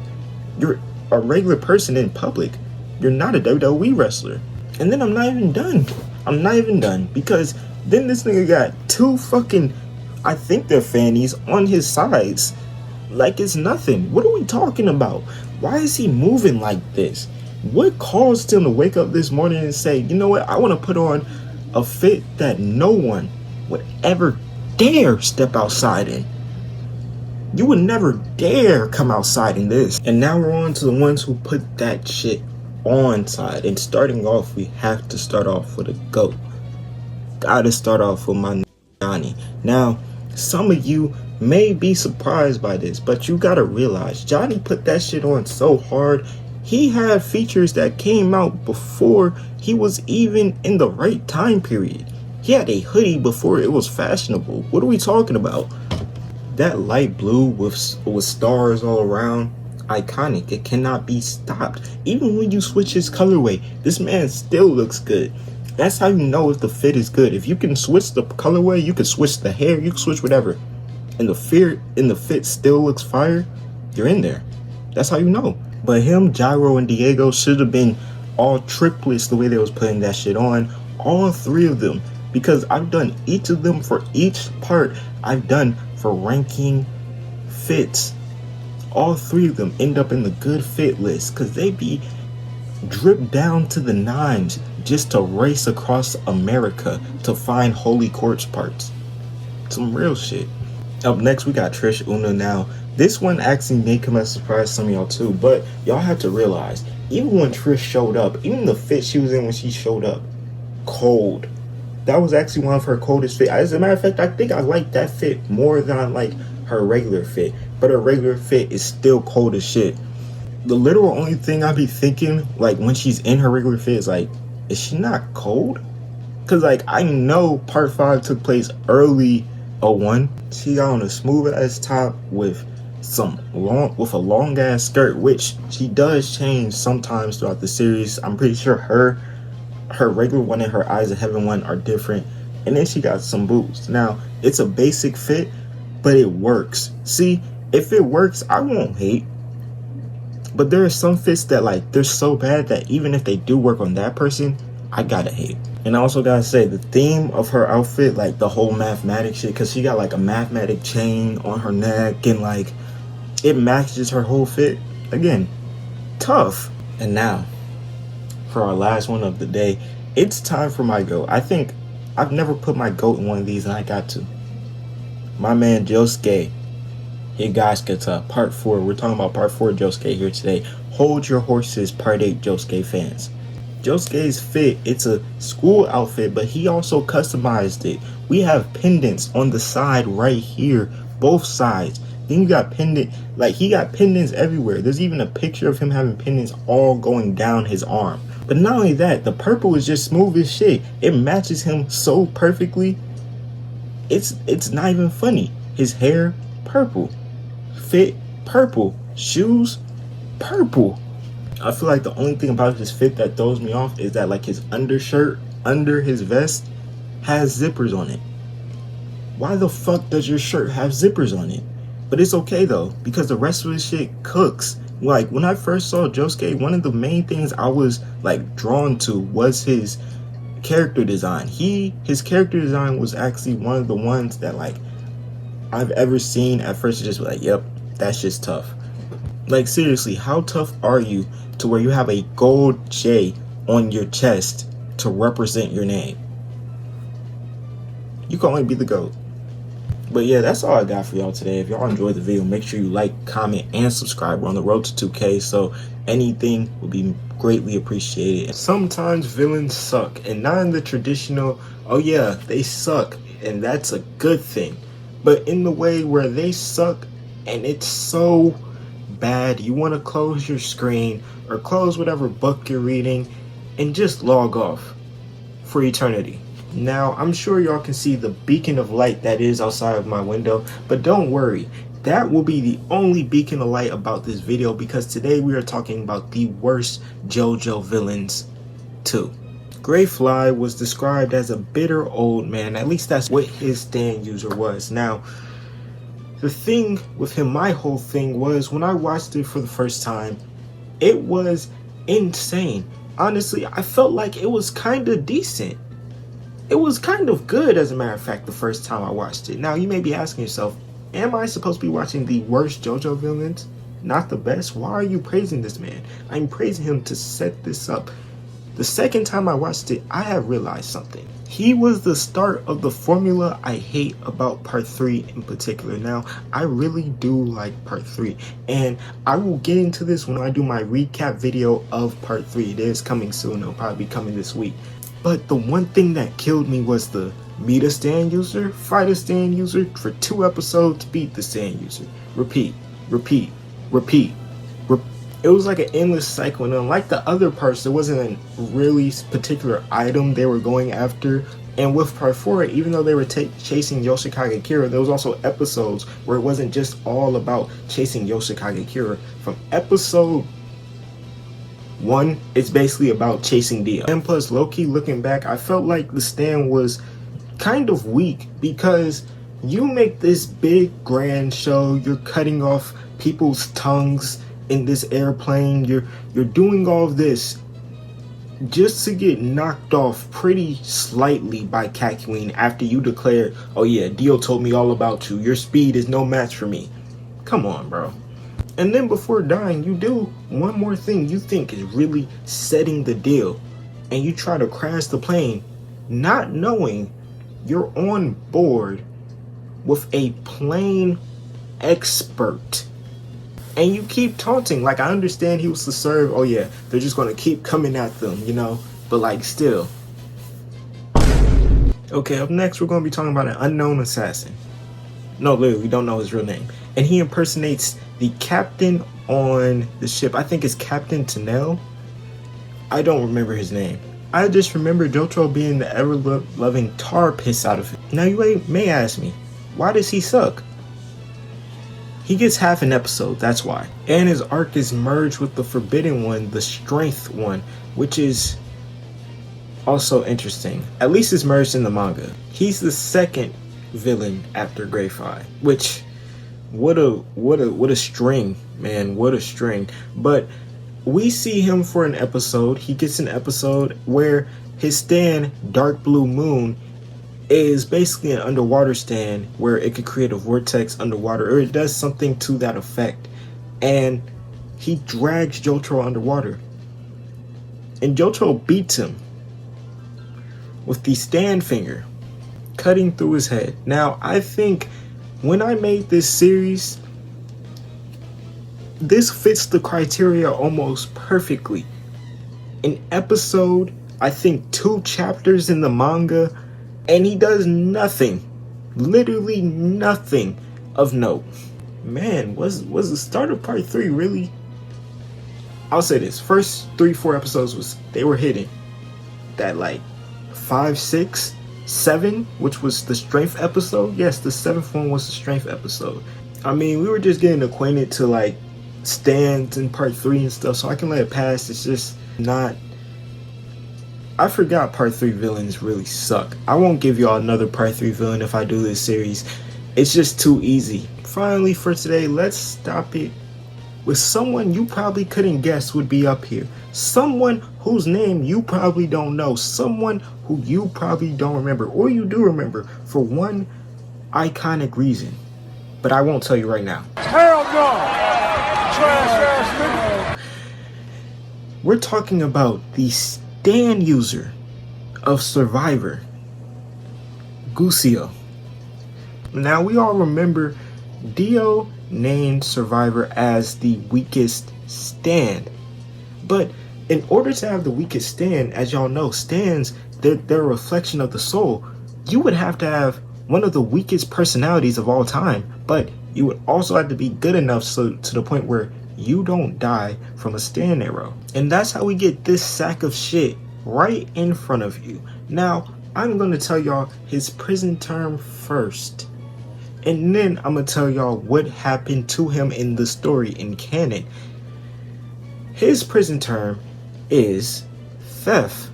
You're a regular person in public. You're not a WWE wrestler. And then I'm not even done. Because then this nigga got 2 fucking, I think they're fannies, on his sides. Like it's nothing. What are we talking about? Why is he moving like this? What caused him to wake up this morning and say, you know what, I want to put on a fit that no one would ever dare step outside in? You would never dare come outside in this. And now we're on to the ones who put that shit on side. And starting off, we have to start off with a GOAT. Gotta start off with my Johnny. Now, some of you may be surprised by this, but you gotta realize Johnny put that shit on so hard. He had features that came out before he was even in the right time period. He had a hoodie before it was fashionable. What are we talking about? That light blue with stars all around, iconic. It cannot be stopped. Even when you switch his colorway, this man still looks good. That's how you know if the fit is good. If you can switch the colorway, you can switch the hair, you can switch whatever, and the fit still looks fire, you're in there. That's how you know. But him, Gyro, and Diego should have been all triplets the way they was putting that shit on. All 3 of them. Because I've done each of them for each part I've done for ranking fits. All 3 of them end up in the good fit list. Because they be dripped down to the 9s just to race across America to find holy corpse parts. Some real shit. Up next, we got Trish Una. Now, this one actually may come as a surprise to some of y'all too, but y'all have to realize, even when Trish showed up, even the fit she was in when she showed up, cold. That was actually one of her coldest fit. As a matter of fact, I think I like that fit more than I like her regular fit, but her regular fit is still cold as shit. The literal only thing I be thinking, like, when she's in her regular fit is like, is she not cold? Because, like, I know part 5 took place early 01. She got on a smooth ass top with a long ass skirt, which she does change sometimes throughout the series. I'm pretty sure her regular one and her Eyes of Heaven one are different. And then she got some boots. Now, it's a basic fit, but it works. See, if it works, I won't hate. But there are some fits that, like, they're so bad that even if they do work on that person, I gotta hate. And I also gotta say, the theme of her outfit, like the whole mathematic shit, because she got like a mathematic chain on her neck, and like it matches her whole fit. Again, tough. And now, for our last one of the day, it's time for my GOAT. I think I've never put my GOAT in one of these, and I got to. My man Josuke. Hey guys, get to part 4. We're talking about part 4 Josuke here today. Hold your horses, part 8 Josuke fans. Josuke's fit, it's a school outfit, but he also customized it. We have pendants on the side right here, both sides. Then you got pendant, like he got pendants everywhere. There's even a picture of him having pendants all going down his arm. But not only that, the purple is just smooth as shit. It matches him so perfectly. It's not even funny. His hair, purple. Fit, purple. Shoes, purple. I feel like the only thing about his fit that throws me off is that like his undershirt under his vest has zippers on it. Why the fuck does your shirt have zippers on it? But it's okay though, because the rest of his shit cooks. Like when I first saw Josuke, one of the main things I was like drawn to was his character design. His character design was actually one of the ones that like I've ever seen at first just like, yep, that's just tough. Like seriously, how tough are you to where you have a gold J on your chest to represent your name? You can only be the GOAT. But yeah, that's all I got for y'all today. If y'all enjoyed the video, make sure you like, comment, and subscribe. We're on the road to 2K, so anything would be greatly appreciated. Sometimes villains suck, and not in the traditional, oh yeah, they suck, and that's a good thing. But in the way where they suck, and it's so bad, you want to close your screen, or close whatever book you're reading, and just log off for eternity. Now, I'm sure y'all can see the beacon of light that is outside of my window, but don't worry, that will be the only beacon of light about this video, because today we are talking about the worst JoJo villains 2. Greyfly was described as a bitter old man, at least that's what his stand user was. Now, the thing with him, my whole thing was, when I watched it for the first time, it was insane. Honestly, I felt like it was kind of decent. It was kind of good, as a matter of fact, the first time I watched it. Now, you may be asking yourself, am I supposed to be watching the worst JoJo villains? Not the best? Why are you praising this man? I'm praising him to set this up. The second time I watched it, I have realized something. He was the start of the formula I hate about part 3 in particular. Now, I really do like part 3, and I will get into this when I do my recap video of part 3. It is coming soon. It'll probably be coming this week. But the one thing that killed me was the meet a stand user, fight a stand user for 2 episodes, beat the stand user. Repeat, repeat, repeat. It was like an endless cycle, and unlike the other parts, there wasn't a really particular item they were going after. And with part 4, even though they were chasing Yoshikage Kira, there was also episodes where it wasn't just all about chasing Yoshikage Kira. From episode 1, it's basically about chasing Dio. And plus, low-key looking back, I felt like the stand was kind of weak, because you make this big grand show, you're cutting off people's tongues in this airplane, you're doing all of this just to get knocked off pretty slightly by Kakyoin after you declare, oh yeah, Dio told me all about you, your speed is no match for me. Come on, bro. And then before dying, you do one more thing you think is really setting the deal, and you try to crash the plane not knowing you're on board with a plane expert. And you keep taunting. Like, I understand he was to serve, oh yeah, they're just going to keep coming at them, you know, but like still. Okay, up next we're going to be talking about an unknown assassin. No, literally, we don't know his real name. And he impersonates the captain on the ship. I think it's Captain Tennell. I don't remember his name. I just remember JoJo being the ever-loving tar piss out of him. Now you may ask me, why does he suck? He gets half an episode, that's why. And his arc is merged with the Forbidden One, the Strength one, which is also interesting. At least it's merged in the manga. He's the second villain after Greyfly, which what a string, man, what a string. But we see him for an episode. He gets an episode where his stand, Dark Blue Moon, is basically an underwater stand where it could create a vortex underwater, or it does something to that effect. And he drags JoJo underwater. And JoJo beats him with the stand finger, cutting through his head. Now, I think when I made this series, this fits the criteria almost perfectly. An episode, I think 2 chapters in the manga, and he does nothing, literally nothing of note. Man, was the start of part 3 really? I'll say this, first 3-4 episodes they were hitting. That like 5, 6, 7, which was the strength episode. Yes, the 7th one was the strength episode. I mean, we were just getting acquainted to like stands in part 3 and stuff, so I can let it pass. It's just not. I forgot part 3 villains really suck. I won't give y'all another part 3 villain if I do this series. It's just too easy. Finally, for today, let's stop it with someone you probably couldn't guess would be up here. Someone whose name you probably don't know. Someone who you probably don't remember, or you do remember for one iconic reason. But I won't tell you right now. Hell no! Trash ass nigga. We're talking about the stand user of Survivor, Gusio. Now we all remember Dio named Survivor as the weakest stand. But in order to have the weakest stand, as y'all know, stands, they're a reflection of the soul. You would have to have one of the weakest personalities of all time, but you would also have to be good enough so to the point where you don't die from a stand arrow. And that's how we get this sack of shit right in front of you. Now, I'm going to tell y'all his prison term first. And then I'm going to tell y'all what happened to him in the story in canon. His prison term is theft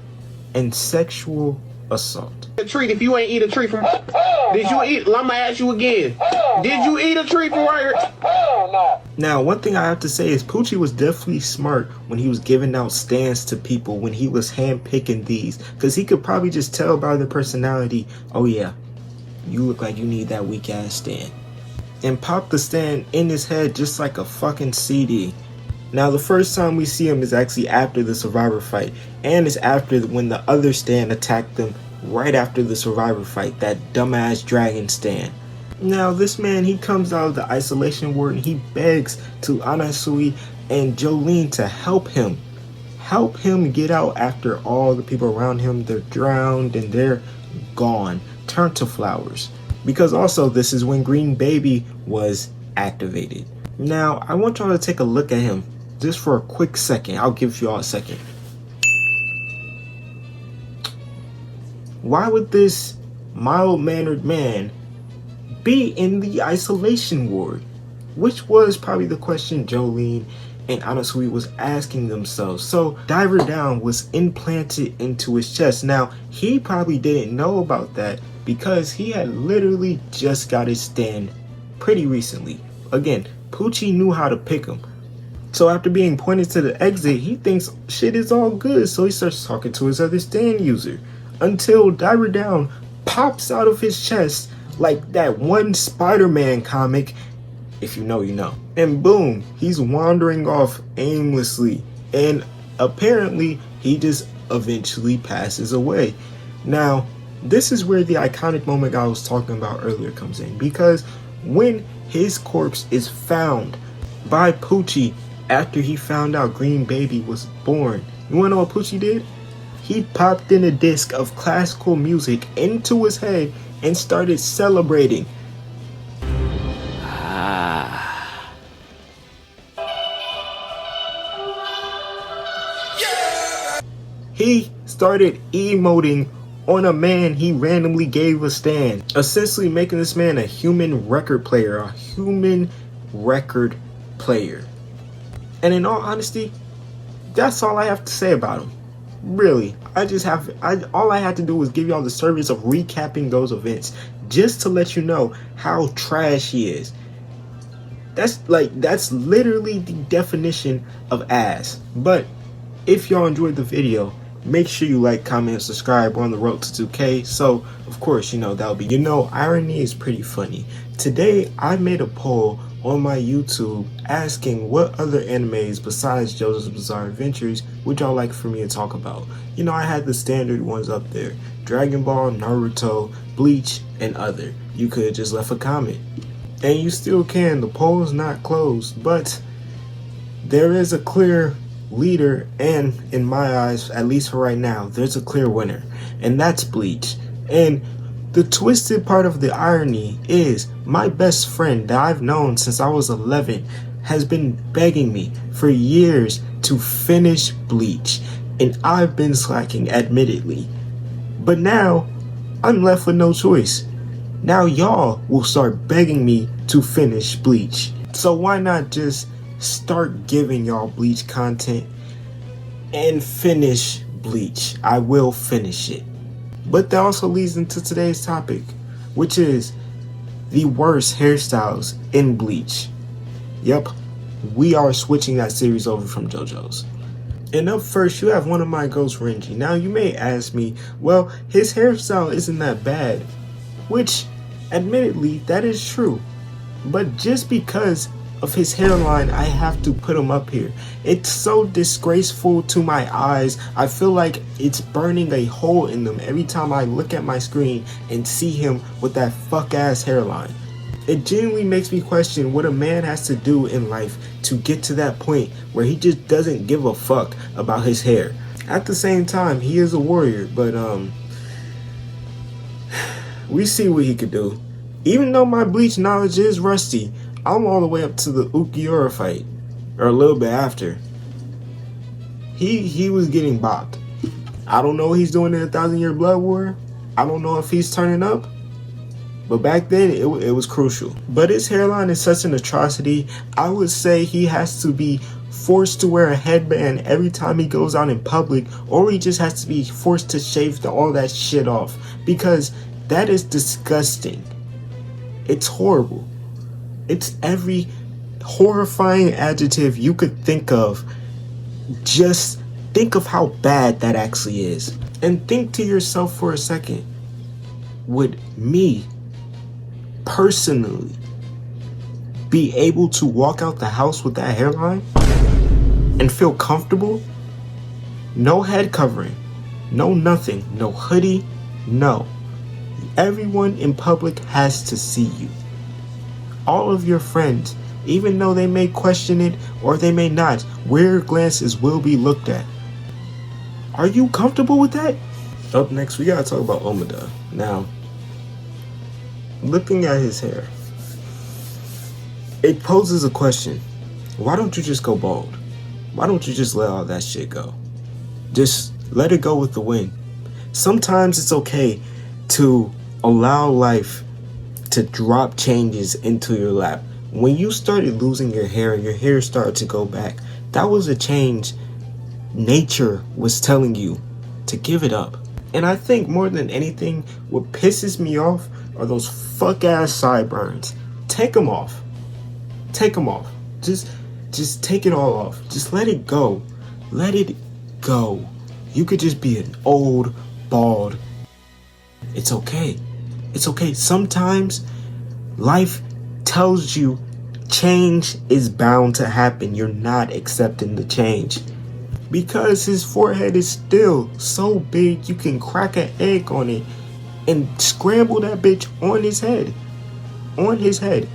and sexual assault. A treat if you ain't eat a treat from. Did you eat? I'ma ask you again. Did you eat a treat from right here? Now, one thing I have to say is Poochie was definitely smart when he was giving out stands to people when he was handpicking these, because he could probably just tell by their personality, oh yeah, you look like you need that weak ass stand, and pop the stand in his head just like a fucking CD. Now, the first time we see him is actually after the Survivor fight, and it's after when the other stand attacked them right after the Survivor fight, that dumbass dragon stand. Now, this man, he comes out of the isolation ward and he begs to Anasui and Jolene to help him get out after all the people around him, they're drowned and they're gone, turned to flowers. Because also, this is when Green Baby was activated. Now, I want y'all to take a look at him just for a quick second. I'll give y'all a second. Why would this mild-mannered man be in the isolation ward? Which was probably the question Jolene and Anasui was asking themselves. So Diver Down was implanted into his chest. Now, he probably didn't know about that because he had literally just got his stand pretty recently. Again, Poochie knew how to pick him. So after being pointed to the exit, he thinks shit is all good. So he starts talking to his other stand user until Diver Down pops out of his chest like that one Spider-Man comic. If you know, you know. And boom, he's wandering off aimlessly. And apparently, he just eventually passes away. Now, this is where the iconic moment I was talking about earlier comes in. Because when his corpse is found by Poochie after he found out Green Baby was born, you wanna know what Poochie did? He popped in a disc of classical music into his head and started celebrating. He started emoting on a man he randomly gave a stand, essentially making this man a human record player, And in all honesty, that's all I have to say about him. Really, all I had to do was give y'all the service of recapping those events just to let you know how trash he is. That's literally the definition of ass. But if y'all enjoyed the video, make sure you like, comment, and subscribe. We're on the road to 2K. So, of course, that'll be, irony is pretty funny. Today, I made a poll on my YouTube asking what other animes besides JoJo's Bizarre Adventures would y'all like for me to talk about. I had the standard ones up there. Dragon Ball, Naruto, Bleach, and other. You could have just left a comment. And you still can. The poll is not closed. But there is a clear leader, and in my eyes, at least for right now, there's a clear winner, and that's Bleach. And the twisted part of the irony is my best friend that I've known since I was 11 has been begging me for years to finish Bleach, and I've been slacking, admittedly. But now I'm left with no choice. Now y'all will start begging me to finish Bleach. So why not just start giving y'all Bleach content and finish Bleach? I will finish it. But that also leads into today's topic, which is the worst hairstyles in Bleach. Yep, we are switching that series over from JoJo's. And up first, you have one of my ghosts, Renji. Now you may ask me, well, his hairstyle isn't that bad. Which, admittedly, that is true. But just because of his hairline, I have to put him up here. It's so disgraceful to my eyes. I feel like it's burning a hole in them every time I look at my screen and see him with that fuck ass hairline. It genuinely makes me question what a man has to do in life to get to that point where he just doesn't give a fuck about his hair. At the same time, he is a warrior, but we see what he could do. Even though my Bleach knowledge is rusty, I'm all the way up to the Ukiura fight, or a little bit after. He was getting bopped. I don't know what he's doing in a 1,000-Year Blood War. I don't know if he's turning up. But back then, it was crucial. But his hairline is such an atrocity. I would say he has to be forced to wear a headband every time he goes out in public, or he just has to be forced to shave all that shit off, because that is disgusting. It's horrible. It's every horrifying adjective you could think of. Just think of how bad that actually is. And think to yourself for a second. Would me, personally, be able to walk out the house with that hairline and feel comfortable? No head covering. No nothing. No hoodie. No. Everyone in public has to see you. All of your friends, even though they may question it or they may not, weird glances will be looked at. Are you comfortable with that? Up next, we gotta talk about Omida. Now, looking at his hair, it poses a question. Why don't you just go bald? Why don't you just let all that shit go? Just let it go with the wind. Sometimes it's okay to allow life to drop changes into your lap. When you started losing your hair and your hair started to go back, that was a change nature was telling you to give it up. And I think more than anything, what pisses me off are those fuck ass sideburns. Take them off. Take them off. Just take it all off. Just let it go. Let it go. You could just be an old, bald. It's okay. It's okay. Sometimes life tells you change is bound to happen. You're not accepting the change. Because his forehead is still so big you can crack an egg on it and scramble that bitch on his head. On his head.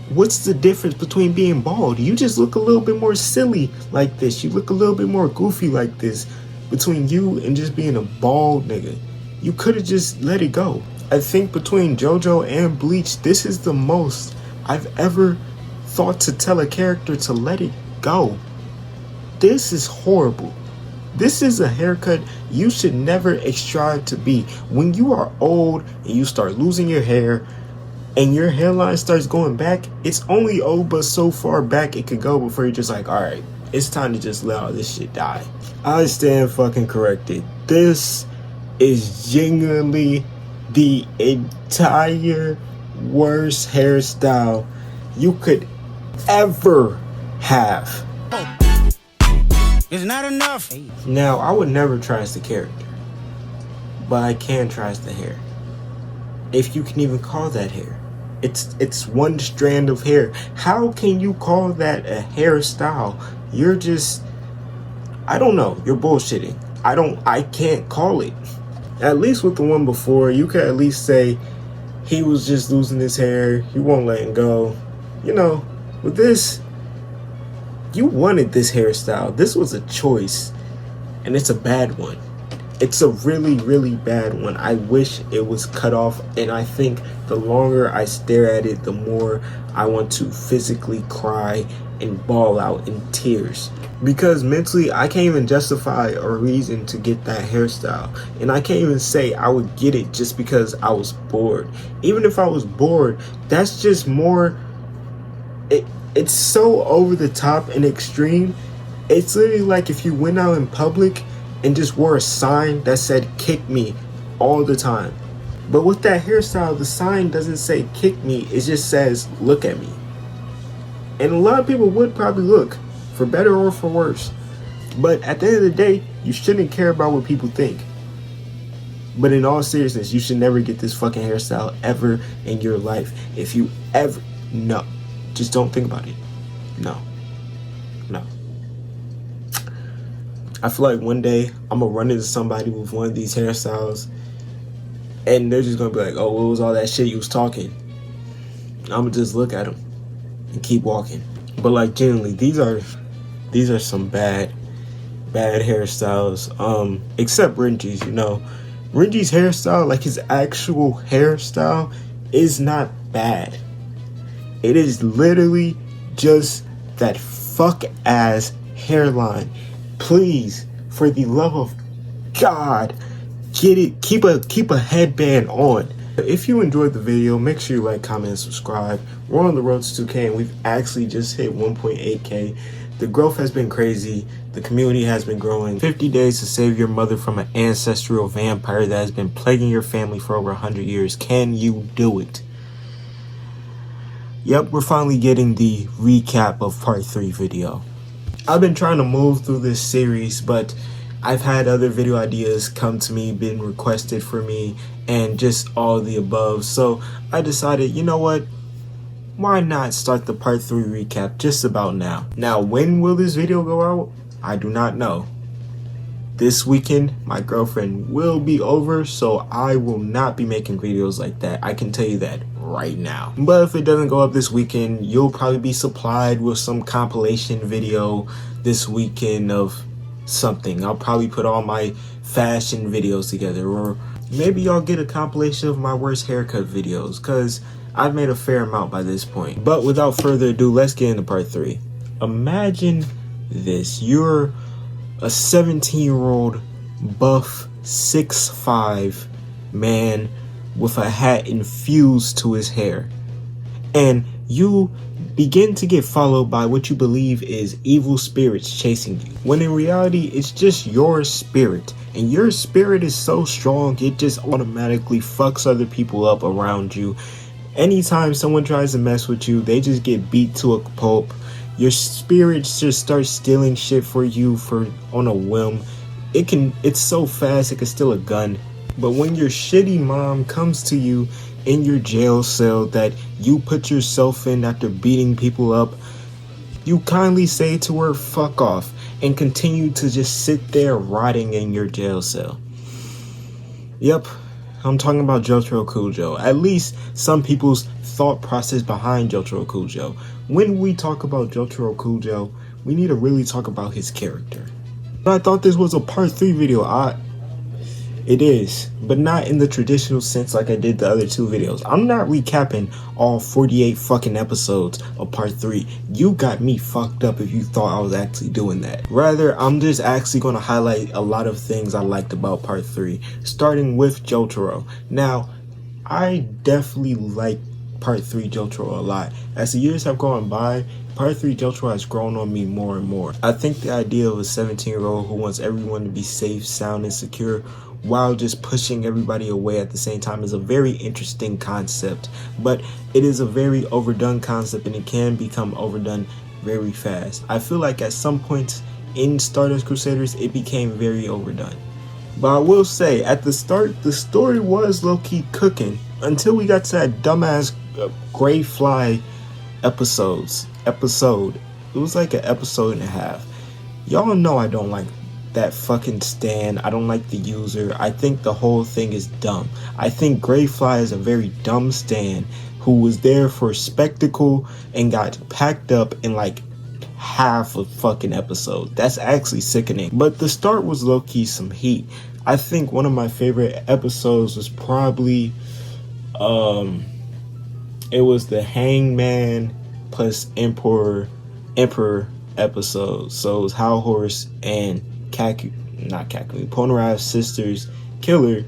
What's the difference between being bald? You just look a little bit more silly like this. You look a little bit more goofy like this. Between you and just being a bald nigga. You could have just let it go. I think between JoJo and Bleach, this is the most I've ever thought to tell a character to let it go. This is horrible. This is a haircut you should never strive to be. When you are old and you start losing your hair and your hairline starts going back, it's only but so far back it could go before you're just like, alright, it's time to just let all this shit die. I stand fucking corrected. This is genuinely the entire worst hairstyle you could ever have. It's not enough. Now, I would never trash the character, but I can trash the hair. If you can even call that hair. It's one strand of hair. How can you call that a hairstyle? You're just, I don't know. You're bullshitting. I can't call it. At least with the one before, you could at least say he was just losing his hair. He won't let it go. You know, with this, You wanted this hairstyle. This was a choice, and it's a bad one. It's a really, really bad one. I wish it was cut off, and I think the longer I stare at it, the more I want to physically cry and bawl out in tears. Because mentally, I can't even justify a reason to get that hairstyle. And I can't even say I would get it just because I was bored. Even if I was bored, that's just more... It's so over the top and extreme. It's literally like if you went out in public and just wore a sign that said "kick me" all the time. But with that hairstyle, the sign doesn't say "kick me," it just says "look at me." And a lot of people would probably look, for better or for worse. But at the end of the day, you shouldn't care about what people think. But in all seriousness, you should never get this fucking hairstyle ever in your life. If you ever... No. Just don't think about it. No. I feel like one day I'm gonna run into somebody with one of these hairstyles and they're just gonna be like, oh, what was all that shit you was talking? I'm gonna just look at them and keep walking. But like, genuinely, these are some bad hairstyles. Except Renji's, you know. Renji's hairstyle, like his actual hairstyle, is not bad. It is literally just that fuck ass hairline. Please, for the love of God, get it. Keep a headband on. If you enjoyed the video, make sure you like, comment, and subscribe. We're on the road to 2K, and we've actually just hit 1.8K. The growth has been crazy. The community has been growing. 50 days to save your mother from an ancestral vampire that has been plaguing your family for over 100 years. Can you do it? Yep, we're finally getting the recap of part 3 video. I've been trying to move through this series, but I've had other video ideas come to me, been requested for me, and just all the above. So I decided, you know what? Why not start the part 3 recap just about now? Now, when will this video go out? I do not know. This weekend, my girlfriend will be over, so I will not be making videos like that. I can tell you that right now. But if it doesn't go up this weekend, you'll probably be supplied with some compilation video this weekend of something. I'll probably put all my fashion videos together, or maybe y'all get a compilation of my worst haircut videos, because I've made a fair amount by this point. But without further ado, let's get into part 3. Imagine this. You're a 17-year-old buff 6'5" man with a hat infused to his hair, and you begin to get followed by what you believe is evil spirits chasing you, when in reality it's just your spirit, and your spirit is so strong it just automatically fucks other people up around you. Anytime someone tries to mess with you, they just get beat to a pulp. Your spirit just starts stealing shit for you on a whim. It's so fast it can steal a gun. But when your shitty mom comes to you in your jail cell that you put yourself in after beating people up, you kindly say to her, fuck off, and continue to just sit there rotting in your jail cell. Yep, I'm talking about Jotaro Kujo. At least some people's thought process behind Jotaro Kujo. When we talk about Jotaro Kujo, we need to really talk about his character. But I thought this was a part 3 video. It is, but not in the traditional sense like I did the other 2 videos. I'm not recapping all 48 fucking episodes of part 3. You got me fucked up if you thought I was actually doing that. Rather, I'm just actually going to highlight a lot of things I liked about part 3, starting with Jotaro. Now, I definitely like part 3 Jotaro a lot. As the years have gone by, part 3 Jotaro has grown on me more and more. I think the idea of a 17-year-old who wants everyone to be safe, sound, and secure while just pushing everybody away at the same time is a very interesting concept, but it is a very overdone concept, and it can become overdone very fast. I feel like at some points in Stardust Crusaders it became very overdone. But I will say, at the start, the story was low-key cooking until we got to that dumbass Gray Fly episode. It was like an episode and a half. Y'all know I don't like that fucking stan. I don't like the user. I think the whole thing is dumb. I think Gray Fly is a very dumb stan who was there for spectacle and got packed up and like half a fucking episode. That's actually sickening. But the start was low-key some heat. I think one of my favorite episodes was probably it was the Hangman plus Emperor episode. So it was High Horse and Ponarav's sister's killer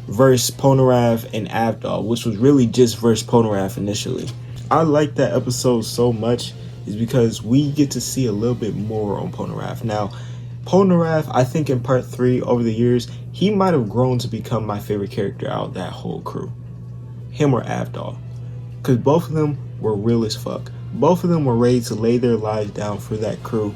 versus Ponarav and Avdol, which was really just versus Ponarav initially. I like that episode so much is because we get to see a little bit more on Ponarav. Now, Ponarav, I think in part 3 over the years, he might have grown to become my favorite character out of that whole crew. Him or Avdol. Because both of them were real as fuck. Both of them were ready to lay their lives down for that crew,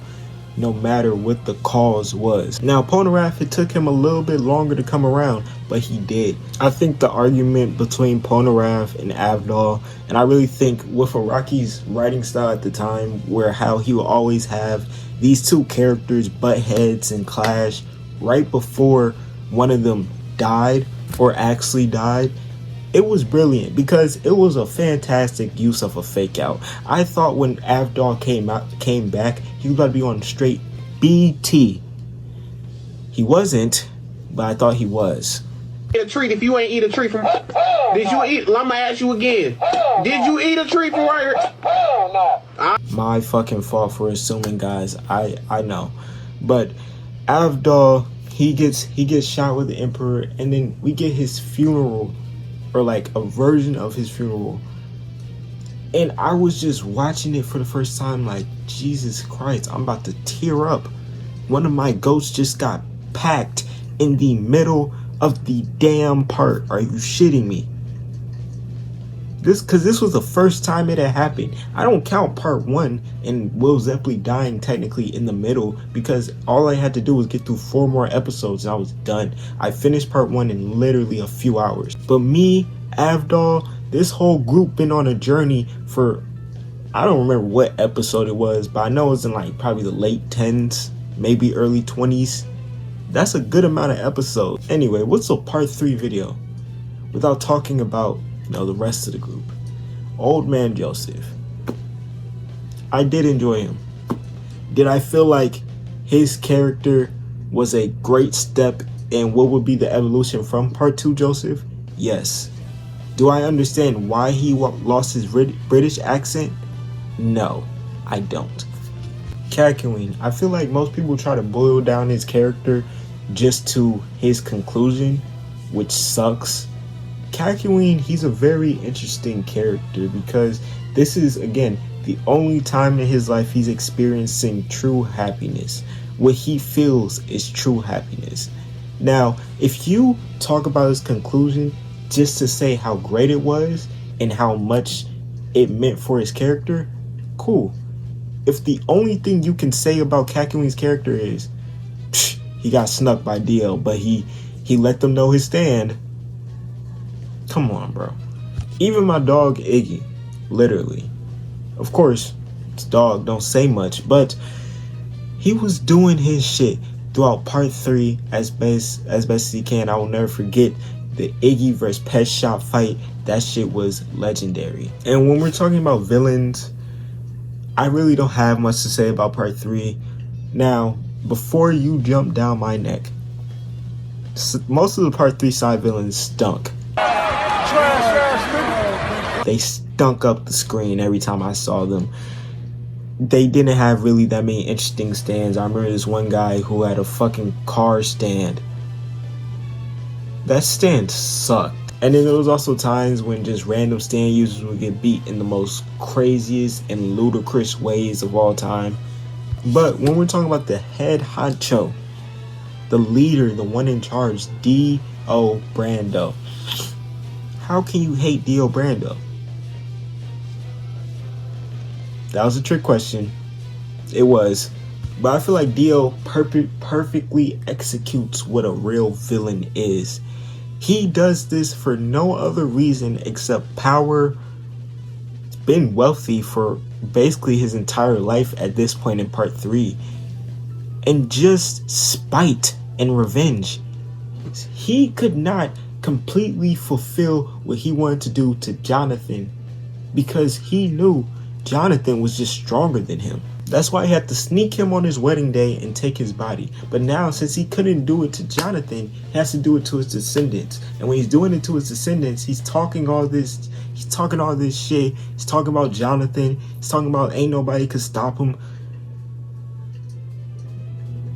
no matter what the cause was. Now, Ponarav, it took him a little bit longer to come around, but he did. I think the argument between Ponarav and Avdol, and I really think with Araki's writing style at the time, where how he will always have these two characters butt heads and clash right before one of them died or actually died, it was brilliant because it was a fantastic use of a fake out. I thought when Avdol came back, he was about to be on straight BT. He wasn't, but I thought he was. Eat a treat if you ain't eat a treat from. Did you eat? I'ma ask you again. Did you eat a treat from right here? My fucking fault for assuming, guys. I know, but Avdol, he gets shot with the Emperor, and then we get his funeral, or like a version of his funeral. And I was just watching it for the first time like, Jesus Christ, I'm about to tear up. One of my goats just got packed in the middle of the damn part. Are you shitting me? Because this was the first time it had happened. I don't count part 1 and Will Zeppeli dying technically in the middle, because all I had to do was get through 4 more episodes and I was done. I finished part 1 in literally a few hours. But me, Avdol, this whole group been on a journey for, I don't remember what episode it was, but I know it was in like probably the late 10s, maybe early 20s. That's a good amount of episodes. Anyway, what's a part 3 video? Without talking about, the rest of the group. Old Man Joseph. I did enjoy him. Did I feel like his character was a great step in what would be the evolution from part 2 Joseph? Yes. Do I understand why he lost his British accent? No, I don't. Kakyoin. I feel like most people try to boil down his character just to his conclusion, which sucks. Kakyoin, he's a very interesting character because this is, again, the only time in his life he's experiencing true happiness. What he feels is true happiness. Now, if you talk about his conclusion just to say how great it was and how much it meant for his character, cool. If the only thing you can say about Kakyoin's character is he got snuck by Dio, but he let them know his stand. Come on, bro. Even my dog Iggy, literally. Of course, it's dog, don't say much, but he was doing his shit throughout part 3 as best as he can. I will never forget the Iggy versus Pet Shop fight. That shit was legendary. And when we're talking about villains, I really don't have much to say about part 3. Now, before you jump down my neck, most of the part 3 side villains stunk. They stunk up the screen every time I saw them. They didn't have really that many interesting stands. I remember this one guy who had a fucking car stand. That stand sucked. And then there was also times when just random stand users would get beat in the most craziest and ludicrous ways of all time. But when we're talking about the head honcho, the leader, the one in charge, Dio Brando. How can you hate Dio Brando? That was a trick question. It was. But I feel like Dio perfectly executes what a real villain is. He does this for no other reason except power. He's been wealthy for basically his entire life at this point in part 3. And just spite and revenge. He could not completely fulfill what he wanted to do to Jonathan because he knew Jonathan was just stronger than him. That's why he had to sneak him on his wedding day and take his body. But now, since he couldn't do it to Jonathan, he has to do it to his descendants. And when he's doing it to his descendants, he's talking all this shit. He's talking about Jonathan. He's talking about ain't nobody could stop him.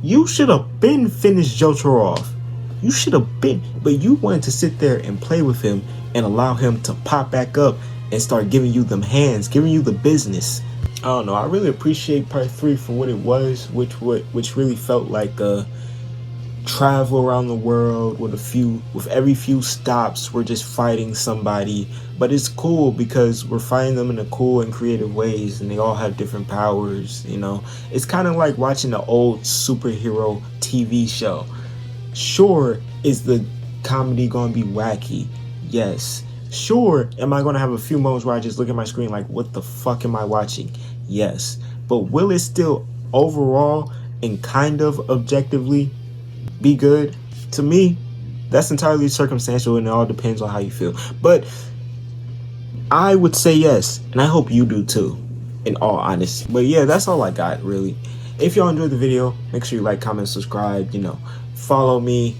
You should have been finished JoJo off. You should have been. But you wanted to sit there and play with him and allow him to pop back up and start giving you them hands, giving you the business. I don't know. I really appreciate part 3 for what it was, which really felt like a travel around the world with every few stops we're just fighting somebody. But it's cool because we're fighting them in a cool and creative ways, and they all have different powers. You know, it's kind of like watching an old superhero TV show. Sure, is the comedy gonna be wacky? Yes. Sure, am I gonna have a few moments where I just look at my screen like, what the fuck am I watching? Yes. But will it still overall and kind of objectively be good? To me, that's entirely circumstantial, and it all depends on how you feel. But I would say yes, and I hope you do too, in all honesty. But yeah, that's all I got, really. If y'all enjoyed the video, make sure you like, comment, subscribe, follow me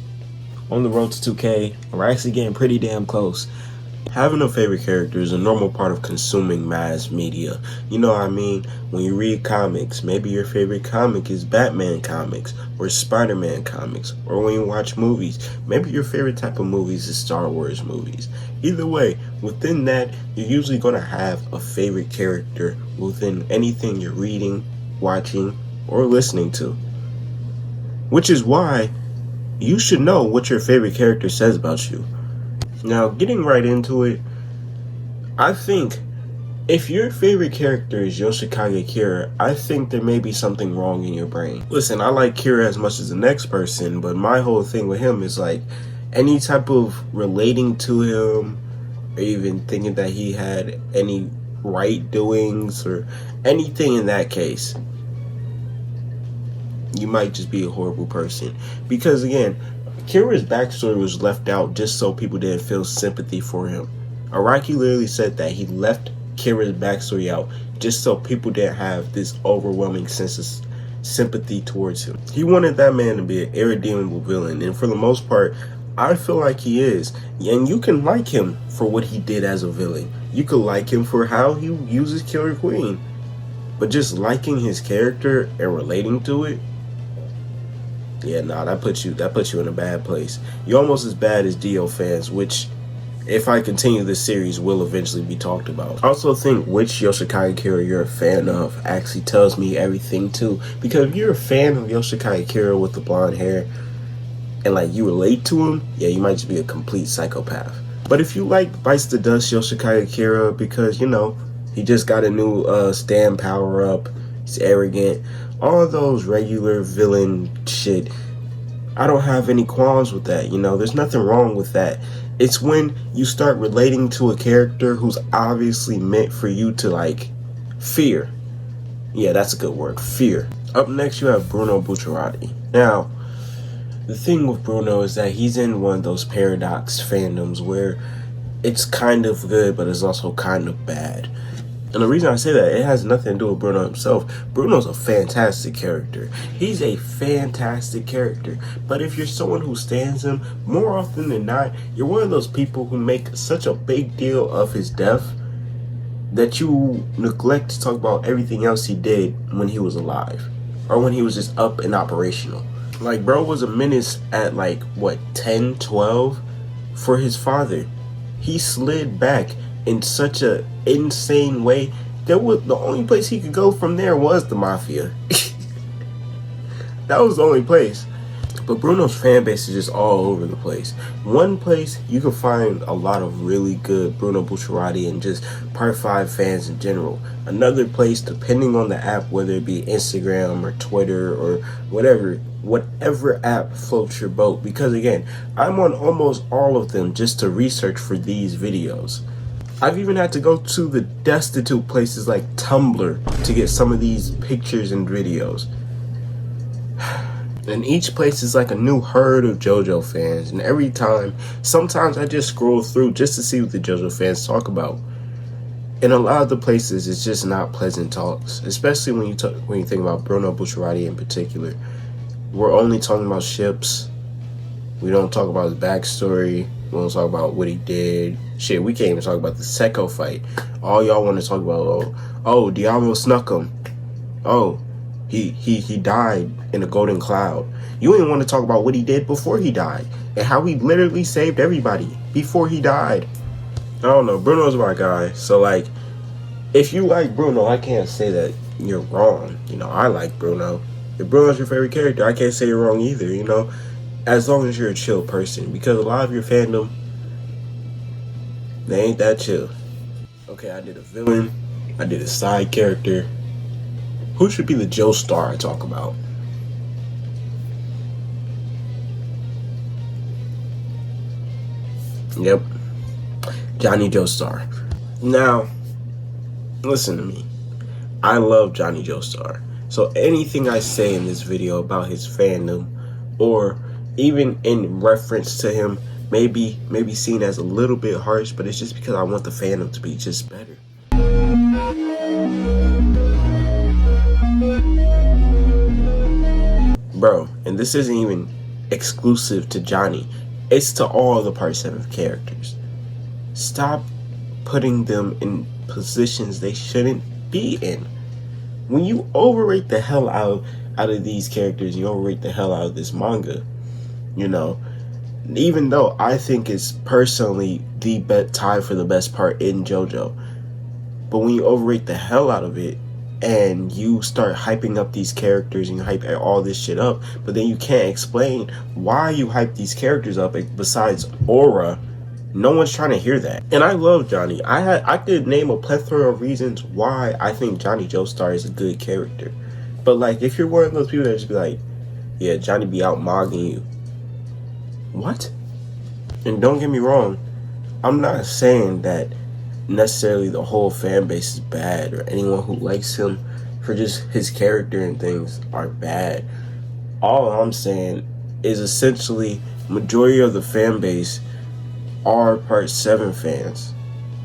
on the road to 2K. We're actually getting pretty damn close. Having a favorite character is a normal part of consuming mass media. You know what I mean? When you read comics, maybe your favorite comic is Batman comics or Spider-Man comics. Or when you watch movies, maybe your favorite type of movies is Star Wars movies. Either way, within that, you're usually going to have a favorite character within anything you're reading, watching, or listening to. Which is why you should know what your favorite character says about you. Now, getting right into it, I think if your favorite character is Yoshikage Kira, I think there may be something wrong in your brain. Listen, I like Kira as much as the next person, but my whole thing with him is like any type of relating to him, or even thinking that he had any right doings or anything in that case, you might just be a horrible person. Because again, Kira's backstory was left out just so people didn't feel sympathy for him. Araki literally said that he left Kira's backstory out just so people didn't have this overwhelming sense of sympathy towards him. He wanted that man to be an irredeemable villain, and for the most part, I feel like he is. And you can like him for what he did as a villain. You could like him for how he uses Killer Queen. But just liking his character and relating to it, yeah, nah, that puts you in a bad place. You're almost as bad as Dio fans, which, if I continue this series, will eventually be talked about. I also think which Yoshikage Kira you're a fan of actually tells me everything too. Because if you're a fan of Yoshikage Kira with the blonde hair, and like you relate to him, yeah, you might just be a complete psychopath. But if you like Bites the Dust Yoshikage Kira because, he just got a new stand power up, he's arrogant, all those regular villain shit, I don't have any qualms with that. There's nothing wrong with that. It's when you start relating to a character who's obviously meant for you to like fear. Yeah, that's a good word, fear. Up next you have Bruno Bucciarati. Now, the thing with Bruno is that he's in one of those paradox fandoms where it's kind of good but it's also kind of bad. And the reason I say that, it has nothing to do with Bruno himself. Bruno's a fantastic character. He's a fantastic character. But if you're someone who stands him, more often than not, you're one of those people who make such a big deal of his death that you neglect to talk about everything else he did when he was alive. Or when he was just up and operational. Like, bro was a menace at 10, 12 for his father. He slid back in such a insane way. The only place he could go from there was the Mafia. That was the only place. But Bruno's fan base is just all over the place. One place you can find a lot of really good Bruno Bucciarati and just Part 5 fans in general. Another place, depending on the app, whether it be Instagram or Twitter or whatever app floats your boat. Because again, I'm on almost all of them just to research for these videos. I've even had to go to the destitute places like Tumblr to get some of these pictures and videos. And each place is like a new herd of JoJo fans. And every time, sometimes I just scroll through just to see what the JoJo fans talk about. in a lot of the places, it's just not pleasant talks, especially when you think about Bruno Bucciarati in particular. We're only talking about ships. We don't talk about his backstory. We don't talk about what he did. Shit, we can't even talk about the Sekko fight. All y'all want to talk about, oh, Diablo snuck him. Oh, he died in a golden cloud. You ain't want to talk about what he did before he died and how he literally saved everybody before he died. I don't know. Bruno's my guy. So, like, if you like Bruno, I can't say that you're wrong. You know, I like Bruno. If Bruno's your favorite character, I can't say you're wrong either, you know, as long as you're a chill person. Because a lot of your fandom, they ain't that chill. Okay, I did a villain. I did a side character. Who should be the Joe Star I talk about? Yep. Johnny Joestar. Now, listen to me. I love Johnny Joestar. So anything I say in this video about his fandom, or even in reference to him, may be seen as a little bit harsh, but it's just because I want the fandom to be just better. Bro, and this isn't even exclusive to Johnny. It's to all the Part 7 characters. Stop putting them in positions they shouldn't be in. When you overrate the hell out of these characters, you overrate the hell out of this manga, you know, even though I think it's personally the tie for the best part in JoJo. But when you overrate the hell out of it, and you start hyping up these characters and you hype all this shit up, but then you can't explain why you hype these characters up besides aura, no one's trying to hear that. And I love Johnny. I could name a plethora of reasons why I think Johnny Joestar is a good character. But like, if you're one of those people that just be like, yeah, Johnny be out mogging you. What? And don't get me wrong, I'm not saying that necessarily the whole fan base is bad, or anyone who likes him for just his character and things are bad. All I'm saying is essentially majority of the fan base are Part 7 fans.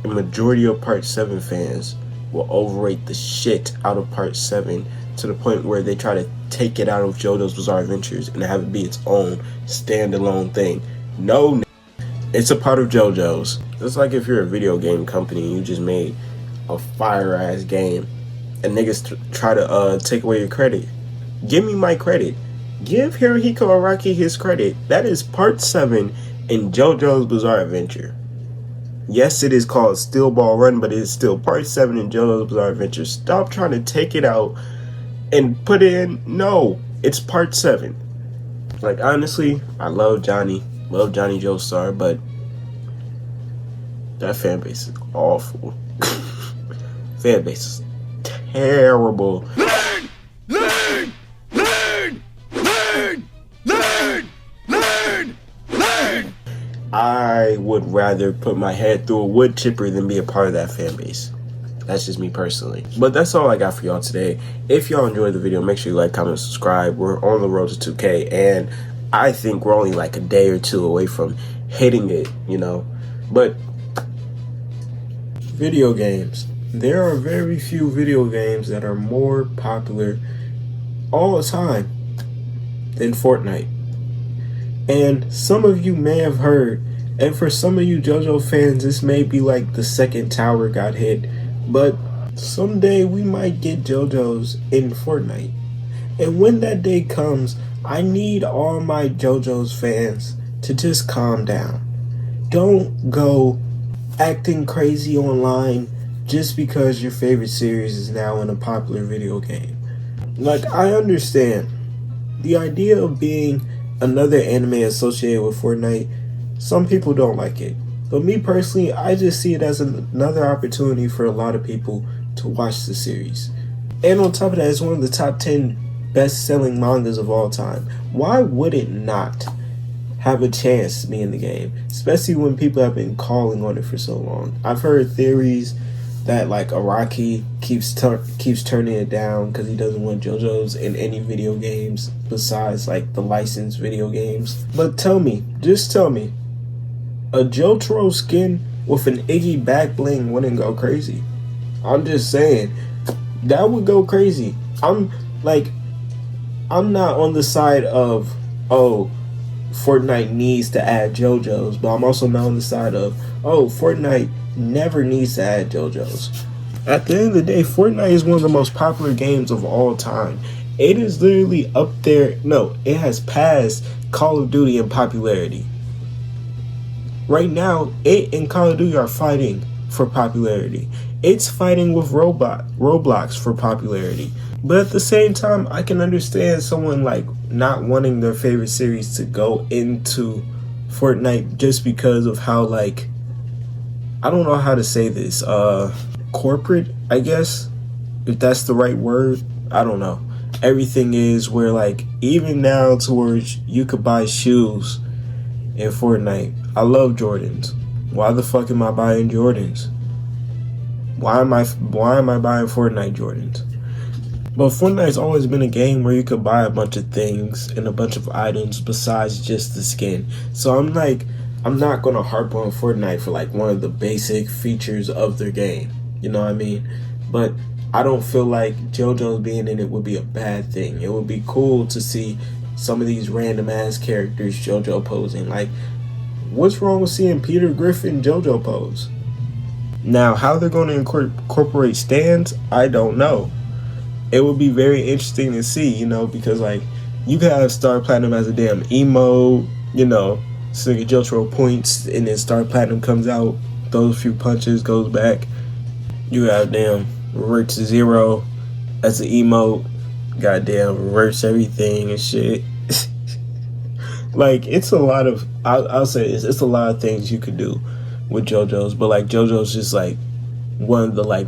The majority of Part 7 fans will overrate the shit out of Part 7 to the point where they try to take it out of JoJo's Bizarre Adventures and have it be its own standalone thing. No, it's a part of JoJo's. It's like if you're a video game company and you just made a fire ass game and niggas try to take away your credit. Give me my credit. Give Hirohiko Araki his credit. That is Part 7 in JoJo's Bizarre Adventure. Yes, it is called Steel Ball Run, but it is still Part 7 in JoJo's Bizarre Adventure. Stop trying to take it out and put it in. No, it's Part 7. Like, honestly, I love Johnny Joestar, but that fan base is awful. Fan base is terrible. Learn! I would rather put my head through a wood chipper than be a part of that fan base. That's just me personally. But that's all I got for y'all today. If y'all enjoyed the video, make sure you like, comment, subscribe. We're on the road to 2K, and I think we're only like a day or two away from hitting it, you know. But video games. There are very few video games that are more popular all the time than Fortnite. And some of you may have heard, and for some of you JoJo fans, this may be like the second tower got hit, but someday we might get JoJo's in Fortnite. And when that day comes, I need all my JoJo's fans to just calm down. Don't go acting crazy online just because your favorite series is now in a popular video game. Like, I understand the idea of being another anime associated with Fortnite. Some people don't like it, but me personally, I just see it as another opportunity for a lot of people to watch the series. And on top of that, it's one of the top 10 best-selling mangas of all time. Why would it not have a chance to be in the game, especially when people have been calling on it for so long? I've heard theories that like Araki keeps turning it down because he doesn't want JoJo's in any video games besides like the licensed video games. But just tell me, a Jotaro skin with an Iggy back bling wouldn't go crazy. I'm just saying that would go crazy. I'm not on the side of, oh, Fortnite needs to add JoJo's, but I'm also not on the side of, oh, Fortnite never needs to add JoJo's. At the end of the day, Fortnite is one of the most popular games of all time. It is literally up there. No, it has passed Call of Duty in popularity. Right now, it and Call of Duty are fighting for popularity. It's fighting with Roblox for popularity. But at the same time, I can understand someone like not wanting their favorite series to go into Fortnite just because of how, like, I don't know how to say this, corporate, I guess, if that's the right word. I don't know. Everything is where, like, even now towards you could buy shoes in Fortnite. I love Jordans. Why the fuck am I buying Jordans? Why am I buying Fortnite Jordans? But Fortnite's always been a game where you could buy a bunch of things and a bunch of items besides just the skin. So I'm not gonna harp on Fortnite for like one of the basic features of their game. You know what I mean? But I don't feel like JoJo's being in it would be a bad thing. It would be cool to see some of these random ass characters JoJo posing. Like, what's wrong with seeing Peter Griffin JoJo pose? Now, how they're going to incorporate stands, I don't know. It would be very interesting to see, you know, because, like, you could have Star Platinum as a damn emo, you know, so Jotaro points and then Star Platinum comes out, throws a few punches, goes back. You have damn Revert to Zero as an emote, goddamn reverse everything and shit. Like, it's a lot of, I'll say this, it's a lot of things you could do with JoJo's, but like JoJo's just like one of the like